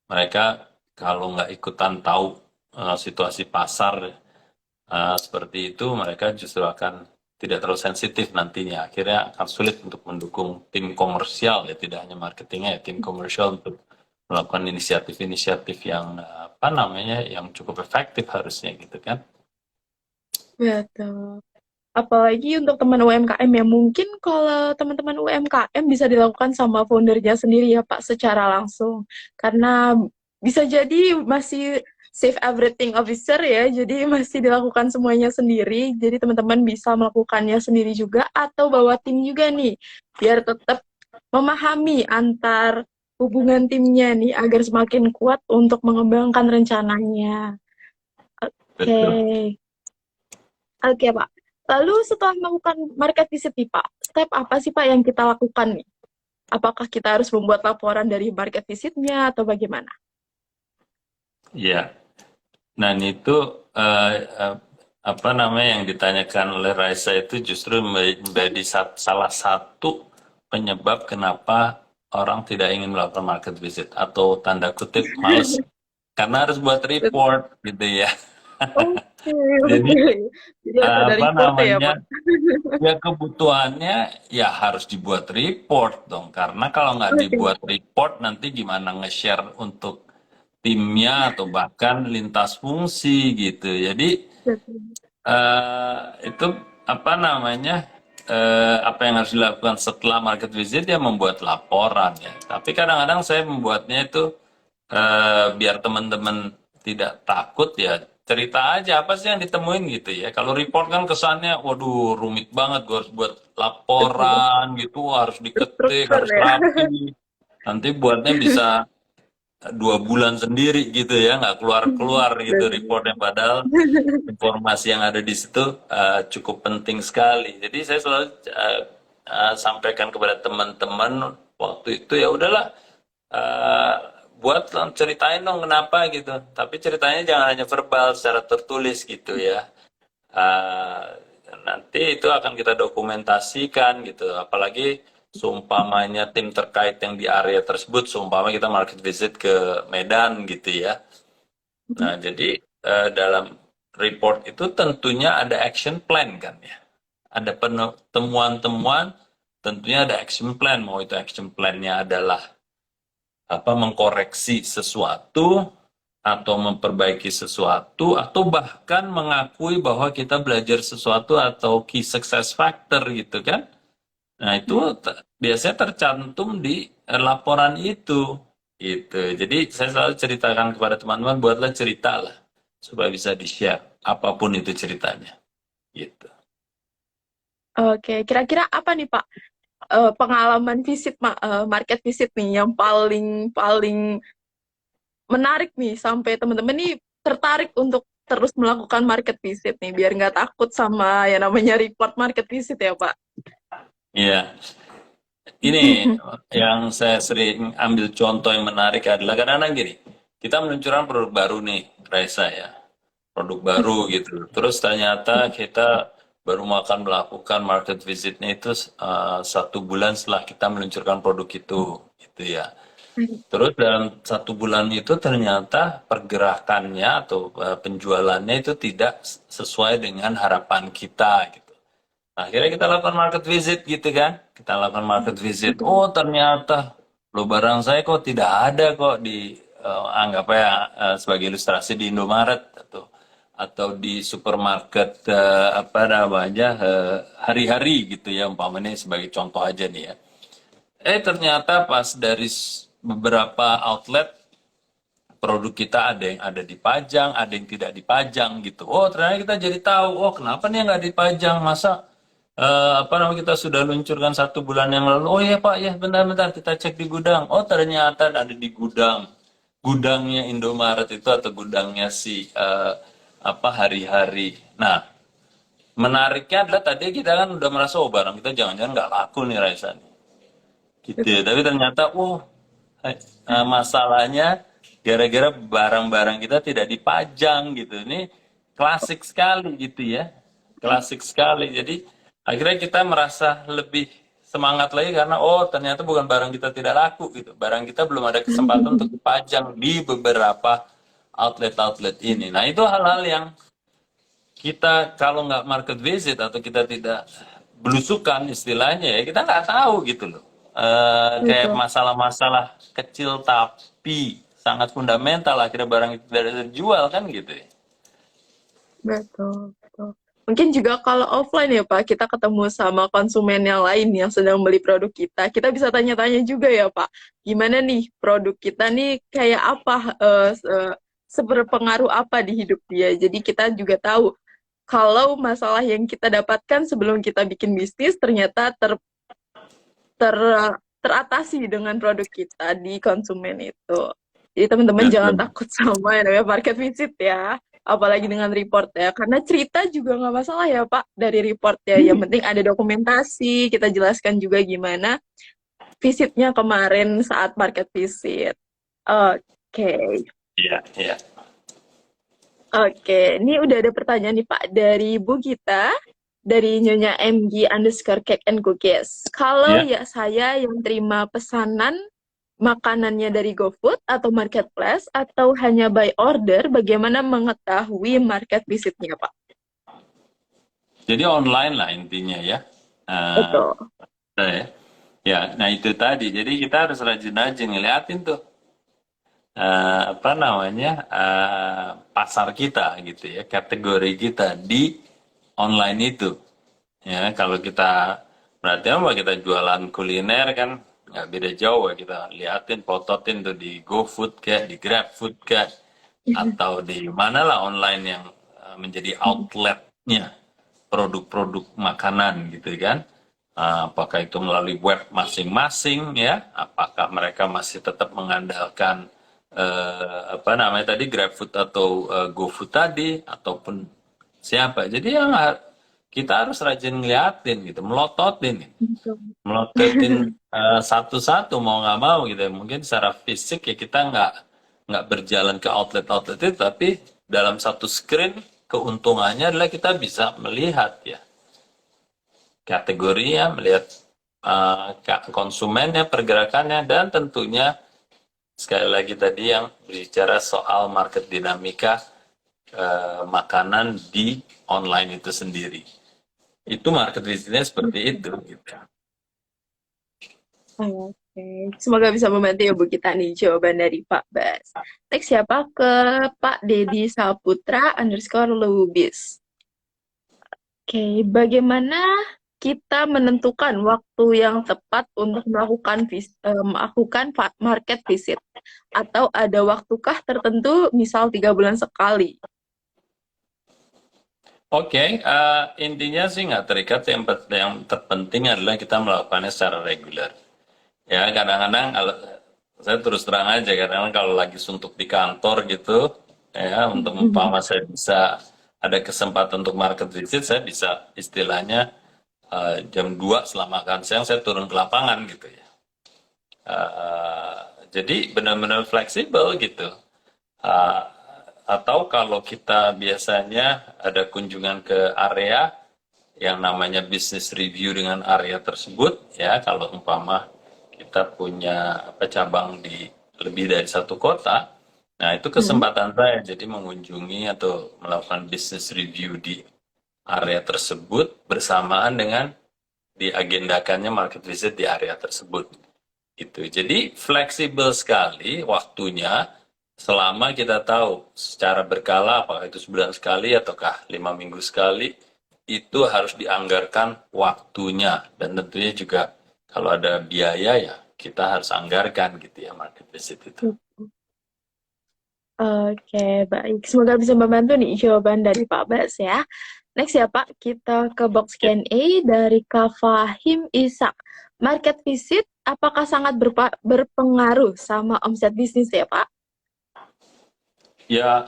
mereka kalau nggak ikutan tahu situasi pasar seperti itu, mereka justru akan tidak terlalu sensitif nantinya. Akhirnya akan sulit untuk mendukung tim komersial ya, tidak hanya marketingnya ya, tim komersial untuk melakukan inisiatif-inisiatif yang apa namanya yang cukup efektif harusnya gitu kan. Betul. Apalagi untuk teman UMKM ya, mungkin kalau teman-teman UMKM bisa dilakukan sama foundernya sendiri ya Pak, secara langsung. Karena bisa jadi masih save everything officer ya, jadi masih dilakukan semuanya sendiri. Jadi teman-teman bisa melakukannya sendiri juga atau bawa tim juga nih, biar tetap memahami antar hubungan timnya nih agar semakin kuat untuk mengembangkan rencananya. Betul. Oke. Oke, Pak. Lalu setelah melakukan market visit nih, Pak, step apa sih, Pak, yang kita lakukan nih? Apakah kita harus membuat laporan dari market visitnya atau bagaimana? Ya. Nah, itu eh, apa namanya yang ditanyakan oleh Raisa itu justru menjadi salah satu penyebab kenapa orang tidak ingin melakukan market visit atau tanda kutip males, karena harus buat report gitu ya. Oke, Jadi oke. Jadi harus ada apa report ya, namanya Pak? ya, kebutuhannya ya harus dibuat report dong, karena kalau nggak Oke. dibuat report nanti gimana nge-share untuk timnya atau bahkan lintas fungsi gitu. Jadi itu apa namanya apa yang harus dilakukan setelah market visit ya, membuat laporan ya. Tapi kadang-kadang saya membuatnya itu biar teman-teman tidak takut ya, cerita aja apa sih yang ditemuin gitu ya. Kalau report kan kesannya waduh rumit banget, gue harus buat Betul. laporan gitu, harus diketik, Terstruktur harus ya. rapi. Nanti buatnya bisa 2 bulan sendiri gitu ya, nggak keluar-keluar gitu Betul. reportnya, padahal informasi yang ada di situ cukup penting sekali. Jadi saya selalu sampaikan kepada teman-teman waktu itu, ya udahlah, uh, buat ceritain dong kenapa gitu. Tapi ceritanya jangan hanya verbal, secara tertulis gitu ya. Uh, Nanti itu akan kita dokumentasikan gitu. Apalagi seumpamanya tim terkait yang di area tersebut, seumpama kita market visit ke Medan gitu ya. Nah, jadi dalam report itu tentunya ada action plan kan ya. Ada temuan-temuan, tentunya ada action plan. Mau itu action plan-nya adalah mengkoreksi sesuatu atau memperbaiki sesuatu atau bahkan mengakui bahwa kita belajar sesuatu atau key success factor gitu kan. Nah, itu biasanya tercantum di laporan itu gitu. Jadi saya selalu ceritakan kepada teman-teman, buatlah cerita lah supaya bisa di-share apapun itu ceritanya gitu. Oke, kira-kira apa nih Pak pengalaman market visit nih yang paling paling menarik nih sampai teman-teman nih tertarik untuk terus melakukan market visit nih biar nggak takut sama yang namanya report market visit ya Pak. Iya, ini yang saya sering ambil contoh yang menarik adalah kadang-kadang gini, kita meluncurkan produk baru nih, Raisa ya, produk baru gitu. Terus ternyata kita baru akan melakukan market visitnya itu 1 bulan setelah kita meluncurkan produk itu, gitu ya. Terus dalam 1 bulan itu ternyata pergerakannya atau penjualannya itu tidak sesuai dengan harapan kita gitu. Akhirnya kita lakukan market visit gitu kan. Kita lakukan market visit. Oh ternyata lo barang saya kok tidak ada kok di anggap ya sebagai ilustrasi di Indomaret atau di supermarket apa namanya hari-hari gitu ya umpamanya sebagai contoh aja nih ya. Ternyata pas dari beberapa outlet produk kita ada yang ada dipajang, ada yang tidak dipajang gitu. Oh ternyata kita jadi tahu, oh kenapa nih nggak dipajang? Masa apa namanya kita sudah luncurkan 1 bulan yang lalu. Oh iya Pak, ya bentar-bentar kita cek di gudang. Oh ternyata ada di gudangnya Indomaret itu atau gudangnya si hari-hari. Nah menariknya adalah tadi kita kan udah merasa oh barang kita jangan-jangan nggak laku nih Raisa nih. Gitu ya. Tapi ternyata masalahnya gara-gara barang-barang kita tidak dipajang gitu. Ini klasik sekali gitu ya. Klasik sekali. Jadi akhirnya kita merasa lebih semangat lagi karena oh ternyata bukan barang kita tidak laku gitu. Barang kita belum ada kesempatan untuk dipajang di beberapa outlet-outlet ini. Nah itu hal-hal yang kita kalau nggak market visit atau kita tidak belusukan istilahnya ya kita nggak tahu gitu loh. Kayak Betul. masalah-masalah kecil tapi sangat fundamental akhirnya barang itu tidak terjual kan gitu ya. Betul, betul. Mungkin juga kalau offline ya Pak, kita ketemu sama konsumen yang lain yang sedang beli produk kita bisa tanya-tanya juga ya Pak, gimana nih produk kita nih kayak apa, seberpengaruh apa di hidup dia. Jadi kita juga tahu kalau masalah yang kita dapatkan sebelum kita bikin bisnis ternyata ter, teratasi dengan produk kita di konsumen itu. Jadi teman-teman jangan Betul. takut sama yang namanya market visit ya, apalagi dengan report ya, karena cerita juga nggak masalah ya Pak dari report ya, yang penting ada dokumentasi, kita jelaskan juga gimana visitnya kemarin saat market visit. Oke, Iya, iya. oke, ini udah ada pertanyaan nih Pak dari Bu Gita, dari Nyonya MG_cake and cookies. Kalau Iya. ya saya yang terima pesanan makanannya dari GoFood atau Marketplace atau hanya by order, bagaimana mengetahui market visitnya, Pak? Jadi online lah intinya ya. Eh, Betul. ya. Ya, nah itu tadi. Jadi kita harus rajin-rajin ngeliatin tuh apa namanya pasar kita gitu ya, kategori kita di online itu. Ya, kalau kita berarti apa kita jualan kuliner kan nggak beda jauh ya kita liatin, pototin tuh di GoFood kayak, di GrabFood kayak, atau di mana lah online yang menjadi outletnya produk-produk makanan gitu kan. Apakah itu melalui web masing-masing ya? Apakah mereka masih tetap mengandalkan apa namanya tadi GrabFood atau GoFood tadi ataupun siapa? Jadi yang kita harus rajin ngeliatin gitu, melototin, gitu. Betul. Melototin satu-satu mau nggak mau gitu. Ya. Mungkin secara fisik ya kita nggak berjalan ke outlet-outlet itu, tapi dalam satu screen keuntungannya adalah kita bisa melihat ya kategorinya, melihat konsumennya, pergerakannya, dan tentunya sekali lagi tadi yang berbicara soal market dinamika makanan di online itu sendiri. Itu market visitnya seperti itu gitu. Oke, semoga bisa membantu ya Bu kita nih jawaban dari Pak Bas. Next siapa ke Pak Dedi Saputra underscore Lubis. Oke, bagaimana kita menentukan waktu yang tepat untuk melakukan market visit? Atau ada waktukah tertentu, misal 3 bulan sekali? Oke, intinya sih nggak terikat. Yang terpenting adalah kita melakukannya secara reguler. Ya, kadang-kadang kalau saya terus terang aja, kadang-kadang kalau lagi suntuk di kantor gitu, ya, untuk umpama saya bisa ada kesempatan untuk market visit, saya bisa istilahnya jam 2 setelah makan siang saya turun ke lapangan gitu ya. Eh, jadi benar-benar fleksibel gitu. Eh, atau kalau kita biasanya ada kunjungan ke area yang namanya business review dengan area tersebut, ya kalau umpama kita punya cabang di lebih dari satu kota, nah itu Hmm. kesempatan saya jadi mengunjungi atau melakukan business review di area tersebut bersamaan dengan diagendakannya market visit di area tersebut. Gitu. Jadi fleksibel sekali waktunya selama kita tahu secara berkala apakah itu sebulan sekali ataukah 5 minggu sekali itu harus dianggarkan waktunya dan tentunya juga kalau ada biaya ya kita harus anggarkan gitu ya market visit itu. Oke, baik. Semoga bisa membantu nih jawaban dari Pak Bas ya. Next ya Pak, kita ke box Ya, Q&A dari Kak Fahim Ishak. Market visit apakah sangat berpengaruh sama omset bisnis ya Pak? ya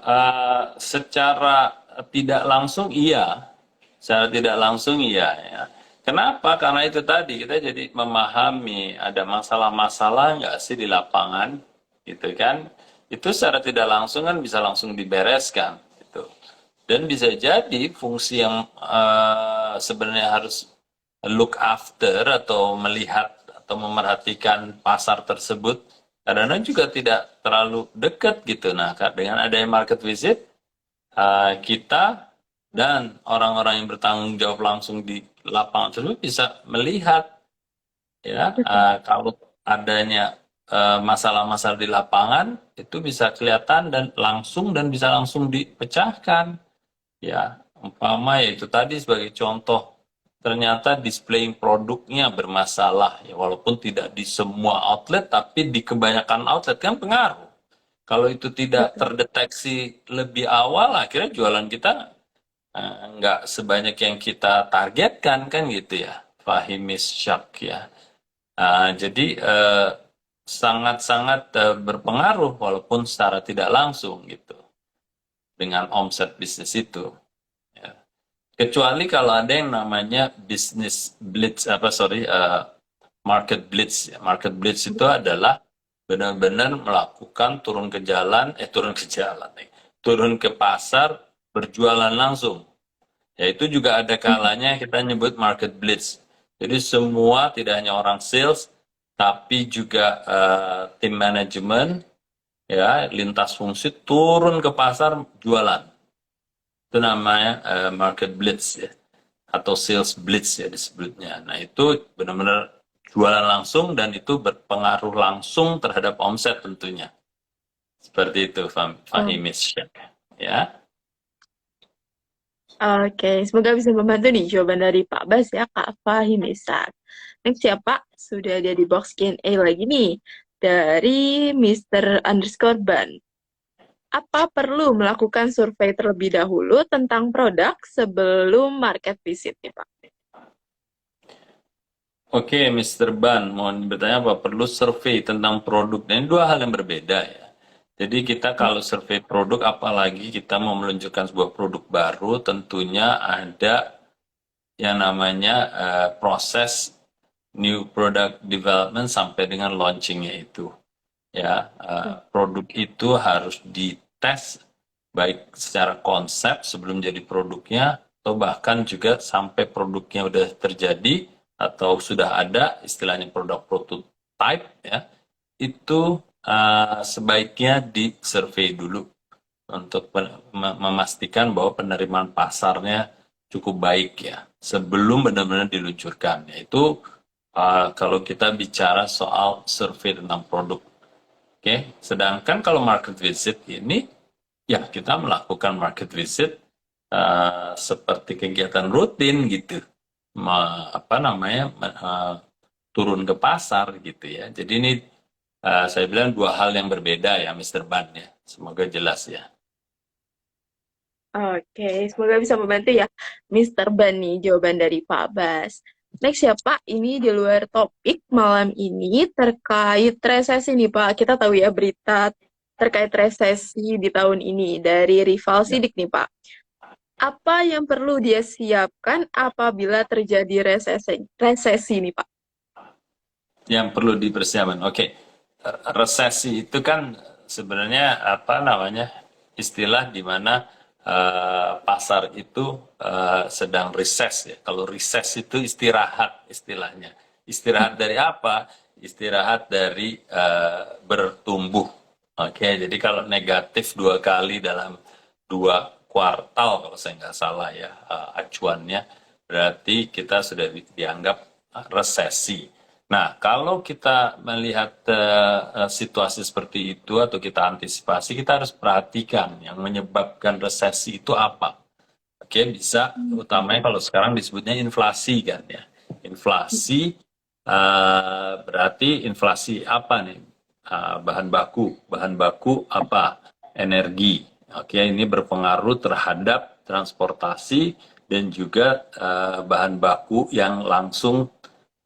secara tidak langsung iya, secara tidak langsung iya ya. Kenapa? Karena itu tadi kita jadi memahami ada masalah-masalah nggak sih di lapangan, gitu kan? Itu secara tidak langsung kan bisa langsung dibereskan, gitu. Dan bisa jadi fungsi yang sebenarnya harus look after atau melihat atau memerhatikan pasar tersebut kadang-kadang juga tidak terlalu dekat gitu. Nah, dengan adanya market visit, kita dan orang-orang yang bertanggung jawab langsung di lapangan tersebut bisa melihat ya kalau adanya masalah-masalah di lapangan itu bisa kelihatan dan bisa langsung dipecahkan. Ya, umpama ya itu tadi sebagai contoh, ternyata displaying produknya bermasalah ya walaupun tidak di semua outlet tapi di kebanyakan outlet kan pengaruh. Kalau itu tidak Betul. terdeteksi lebih awal, akhirnya jualan kita nggak sebanyak yang kita targetkan kan gitu ya, Fahimis Syak ya. Jadi sangat-sangat berpengaruh walaupun secara tidak langsung gitu dengan omset bisnis itu. Ya. Kecuali kalau ada yang namanya bisnis blitz apa sorry market blitz ya. Market blitz itu adalah benar-benar melakukan turun ke jalan nih. Turun ke pasar berjualan langsung. Ya itu juga ada kalanya kita nyebut market blitz. Jadi semua tidak hanya orang sales tapi juga tim manajemen ya lintas fungsi turun ke pasar jualan. Itu namanya market blitz ya atau sales blitz ya disebutnya. Nah itu benar-benar jualan langsung dan itu berpengaruh langsung terhadap omset tentunya. Seperti itu Oh, Fahimis ya. oke, semoga bisa membantu nih jawaban dari Pak Bas ya, Kak Fahim Ishak. Next ya Pak, sudah ada di box Q&A lagi nih dari Mister underscore Ban. Apa perlu melakukan survei terlebih dahulu tentang produk sebelum market visit ya Pak? Oke, Mr. Ban, mohon bertanya apa perlu survei tentang produk? Dan ini dua hal yang berbeda ya. Jadi kita kalau survei produk, apalagi kita mau meluncurkan sebuah produk baru, tentunya ada yang namanya proses new product development sampai dengan launchingnya itu. Ya, produk itu harus dites baik secara konsep sebelum jadi produknya, atau bahkan juga sampai produknya udah terjadi atau sudah ada istilahnya produk prototype ya, itu sebaiknya di survei dulu untuk memastikan bahwa penerimaan pasarnya cukup baik ya sebelum benar-benar diluncurkan. Yaitu kalau kita bicara soal survei tentang produk. Oke, sedangkan kalau market visit ini ya kita melakukan market visit seperti kegiatan rutin gitu. Apa namanya turun ke pasar gitu ya. Jadi ini saya bilang dua hal yang berbeda ya, Mr. Ban ya. Semoga jelas ya. Oke, semoga bisa membantu ya, Mr. Bani, jawaban dari Pak Bas. Next ya Pak, ini di luar topik malam ini terkait resesi nih Pak. Kita tahu ya berita terkait resesi di tahun ini dari rival Ya. Sidik nih Pak. Apa yang perlu dia siapkan apabila terjadi resesi nih Pak? Yang perlu dipersiapkan. Oke, resesi itu kan sebenarnya apa namanya istilah di mana pasar itu sedang reses ya. Kalau reses itu istirahat istilahnya. Istirahat dari apa? Istirahat dari bertumbuh. Oke, jadi kalau negatif dua kali dalam dua kuartal kalau saya nggak salah ya acuannya, berarti kita sudah dianggap resesi. Nah, kalau kita melihat situasi seperti itu atau kita antisipasi, kita harus perhatikan yang menyebabkan resesi itu apa. Oke, bisa utamanya kalau sekarang disebutnya inflasi kan ya. Inflasi berarti inflasi apa nih? Bahan baku apa? Energi. Oke, ini berpengaruh terhadap transportasi dan juga bahan baku yang langsung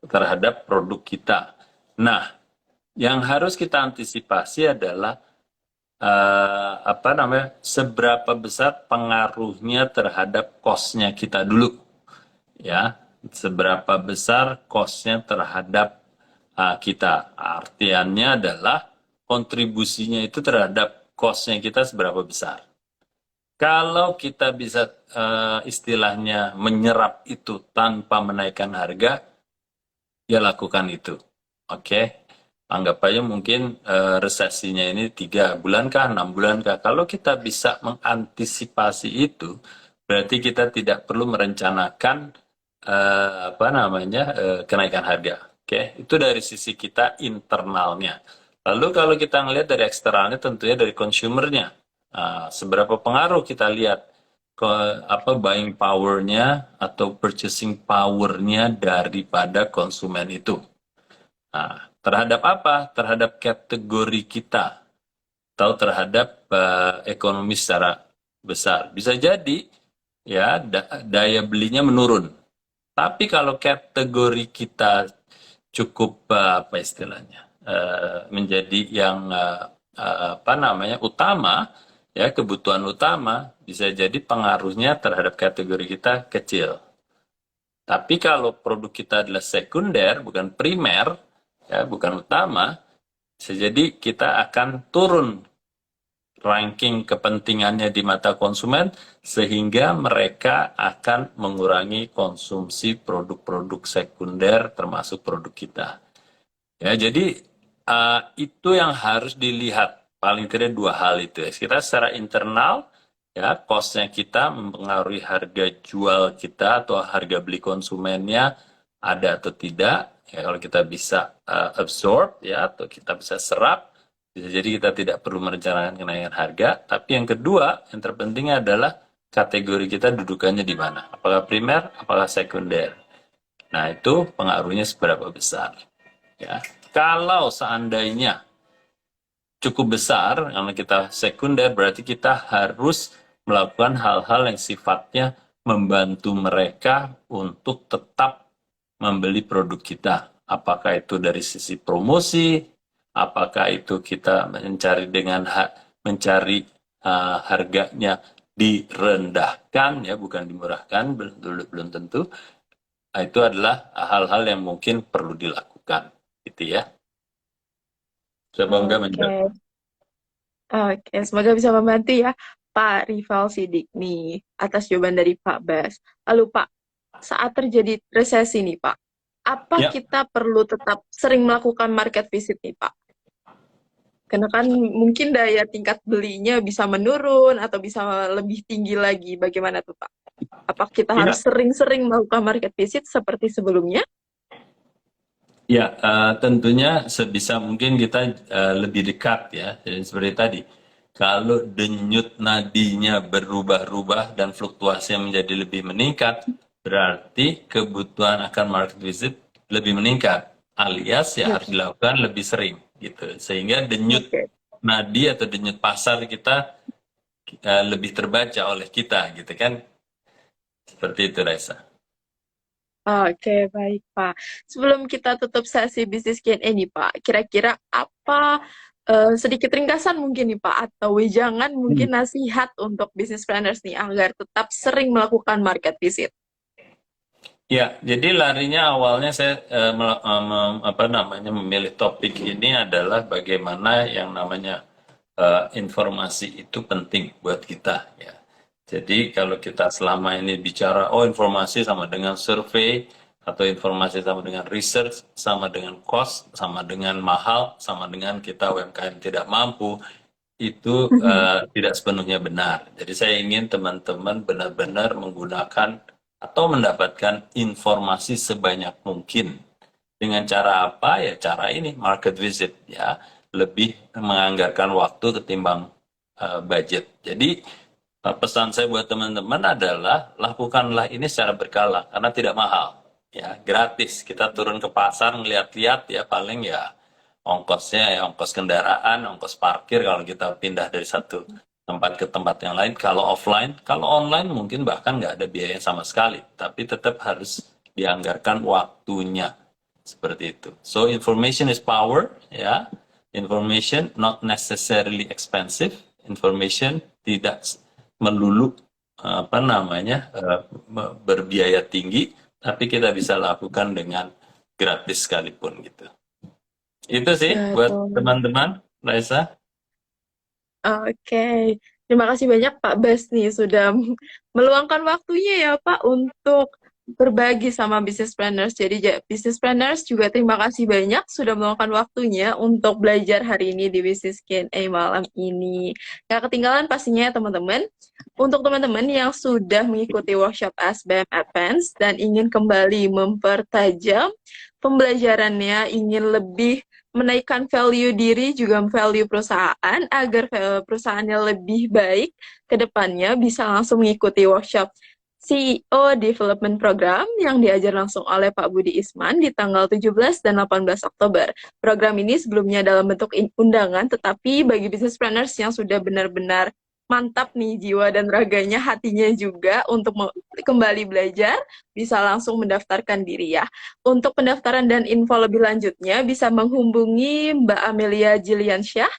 terhadap produk kita. Nah, yang harus kita antisipasi adalah apa namanya, seberapa besar pengaruhnya terhadap cost-nya kita dulu, ya, seberapa besar cost-nya terhadap kita. Artiannya adalah kontribusinya itu terhadap cost-nya kita seberapa besar. Kalau kita bisa istilahnya menyerap itu tanpa menaikkan harga, ya lakukan itu. Oke, anggap aja mungkin resesinya ini 3 bulan kah, 6 bulan kah. Kalau kita bisa mengantisipasi itu, berarti kita tidak perlu merencanakan apa namanya kenaikan harga. Oke, itu dari sisi kita internalnya. Lalu kalau kita ngelihat dari eksternalnya, tentunya dari consumernya. Seberapa pengaruh kita lihat ke apa buying power-nya atau purchasing power-nya daripada konsumen itu. Nah, terhadap apa? Terhadap kategori kita atau terhadap ekonomi secara besar. Bisa jadi ya daya belinya menurun. Tapi kalau kategori kita cukup apa istilahnya menjadi yang apa namanya utama ya kebutuhan utama bisa jadi pengaruhnya terhadap kategori kita kecil. Tapi kalau produk kita adalah sekunder bukan primer ya bukan utama bisa jadi kita akan turun ranking kepentingannya di mata konsumen sehingga mereka akan mengurangi konsumsi produk-produk sekunder termasuk produk kita. Ya, jadi itu yang harus dilihat. Paling tidak dua hal itu ya. Kita secara internal, ya, cost-nya kita mempengaruhi harga jual kita atau harga beli konsumennya ada atau tidak. Ya, kalau kita bisa absorb, ya, atau kita bisa serap, bisa jadi kita tidak perlu merencanakan kenaikan harga. Tapi yang kedua, yang terpenting adalah kategori kita dudukannya di mana. Apakah primer, apakah sekunder. Nah, itu pengaruhnya seberapa besar. Ya, kalau seandainya cukup besar, karena kita sekunder, berarti kita harus melakukan hal-hal yang sifatnya membantu mereka untuk tetap membeli produk kita. Apakah itu dari sisi promosi, apakah itu kita mencari harganya direndahkan, ya bukan dimurahkan, belum tentu. Nah, itu adalah hal-hal yang mungkin perlu dilakukan, gitu ya. Semoga menjawab. Oke, oke, semoga bisa membantu ya Pak Rival Sidik nih atas jawaban dari Pak Bas. Lalu Pak, saat terjadi resesi nih Pak, apa Ya, kita perlu tetap sering melakukan market visit nih Pak? Karena kan mungkin daya tingkat belinya bisa menurun atau bisa lebih tinggi lagi. Bagaimana tuh Pak? Apa kita harus Ya, sering-sering melakukan market visit seperti sebelumnya? ya, tentunya sebisa mungkin kita lebih dekat ya. Jadi seperti tadi, kalau denyut nadinya berubah-ubah dan fluktuasinya menjadi lebih meningkat, berarti kebutuhan akan market visit lebih meningkat, alias ya Ya, harus dilakukan lebih sering gitu. Sehingga denyut oke. nadi atau denyut pasar kita lebih terbaca oleh kita gitu kan. Seperti itu Raisa. Oke, baik Pak. Sebelum kita tutup sesi bisnis Q&A nih Pak, kira-kira apa sedikit ringkasan mungkin nih Pak, atau wejangan mungkin nasihat untuk business planners nih agar tetap sering melakukan market visit? Ya, jadi larinya awalnya saya apa namanya memilih topik ini adalah bagaimana yang namanya informasi itu penting buat kita ya. Jadi kalau kita selama ini bicara oh informasi sama dengan survei atau informasi sama dengan research, sama dengan cost, sama dengan mahal, sama dengan kita UMKM tidak mampu, itu tidak sepenuhnya benar. Jadi saya ingin teman-teman benar-benar menggunakan atau mendapatkan informasi sebanyak mungkin. Dengan cara apa? Ya cara ini, market visit ya. Lebih menganggarkan waktu ketimbang budget. Jadi pesan saya buat teman-teman adalah lakukanlah ini secara berkala karena tidak mahal. Ya, gratis. Kita turun ke pasar ngeliat-liat ya paling ya ongkosnya ya ongkos kendaraan, ongkos parkir kalau kita pindah dari satu tempat ke tempat yang lain. Kalau offline, kalau online mungkin bahkan nggak ada biaya sama sekali, tapi tetap harus dianggarkan waktunya seperti itu. So information is power, ya. Information not necessarily expensive. Information tidak melulu apa namanya berbiaya tinggi, tapi kita bisa lakukan dengan gratis sekalipun gitu. Itu sih buat Betul. teman-teman, Raisa. Oke, terima kasih banyak Pak Bas nih sudah meluangkan waktunya ya Pak untuk berbagi sama business planners. Jadi business planners juga terima kasih banyak sudah meluangkan waktunya untuk belajar hari ini di Business Q&A malam ini. Gak ketinggalan pastinya ya teman-teman. Untuk teman-teman yang sudah mengikuti workshop SBM Advance dan ingin kembali mempertajam pembelajarannya, ingin lebih menaikkan value diri juga value perusahaan agar perusahaannya lebih baik ke depannya bisa langsung mengikuti workshop CEO Development Program yang diajar langsung oleh Pak Budi Isman di tanggal 17 dan 18 Oktober. Program ini sebelumnya dalam bentuk undangan, tetapi bagi business planners yang sudah benar-benar mantap nih jiwa dan raganya, hatinya juga untuk kembali belajar, bisa langsung mendaftarkan diri ya. Untuk pendaftaran dan info lebih lanjutnya bisa menghubungi Mbak Amelia Jiliansyah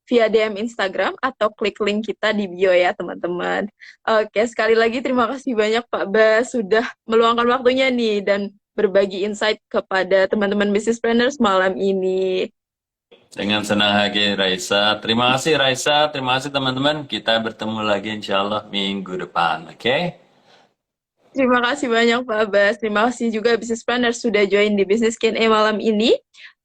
via DM Instagram atau klik link kita di bio ya teman-teman. Oke, sekali lagi terima kasih banyak Pak Bas sudah meluangkan waktunya nih dan berbagi insight kepada teman-teman business planners malam ini. Dengan senang hati, Raisa. Terima kasih, Raisa. Terima kasih, teman-teman. Kita bertemu lagi insya Allah minggu depan. Oke? Terima kasih banyak Pak Bas. Terima kasih juga business planners sudah join di Business Q&A malam ini.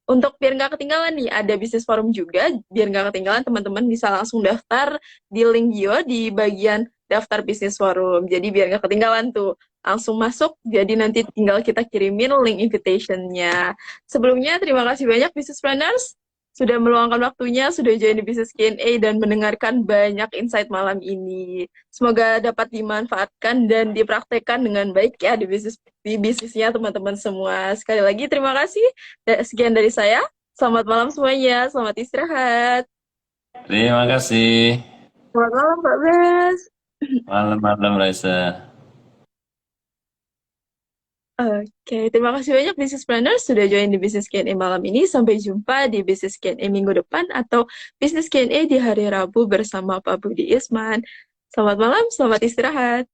Untuk biar nggak ketinggalan nih, ada bisnis forum juga. Biar nggak ketinggalan, teman-teman bisa langsung daftar di link bio di bagian daftar bisnis forum. Jadi biar nggak ketinggalan tuh, langsung masuk. Jadi nanti tinggal kita kirimin link invitation-nya. Sebelumnya, terima kasih banyak business planners sudah meluangkan waktunya, sudah join di Business Q&A dan mendengarkan banyak insight malam ini. Semoga dapat dimanfaatkan dan dipraktekkan dengan baik ya di bisnisnya teman-teman semua. Sekali lagi terima kasih. Sekian dari saya. Selamat malam semuanya. Selamat istirahat. Terima kasih. Selamat malam Pak Bes. Malam-malam, Raisa. Oke, terima kasih banyak Business Planner sudah join di Business Q&A malam ini. Sampai jumpa di Business Q&A minggu depan atau Business Q&A di hari Rabu bersama Pak Budi Isman. Selamat malam, selamat istirahat.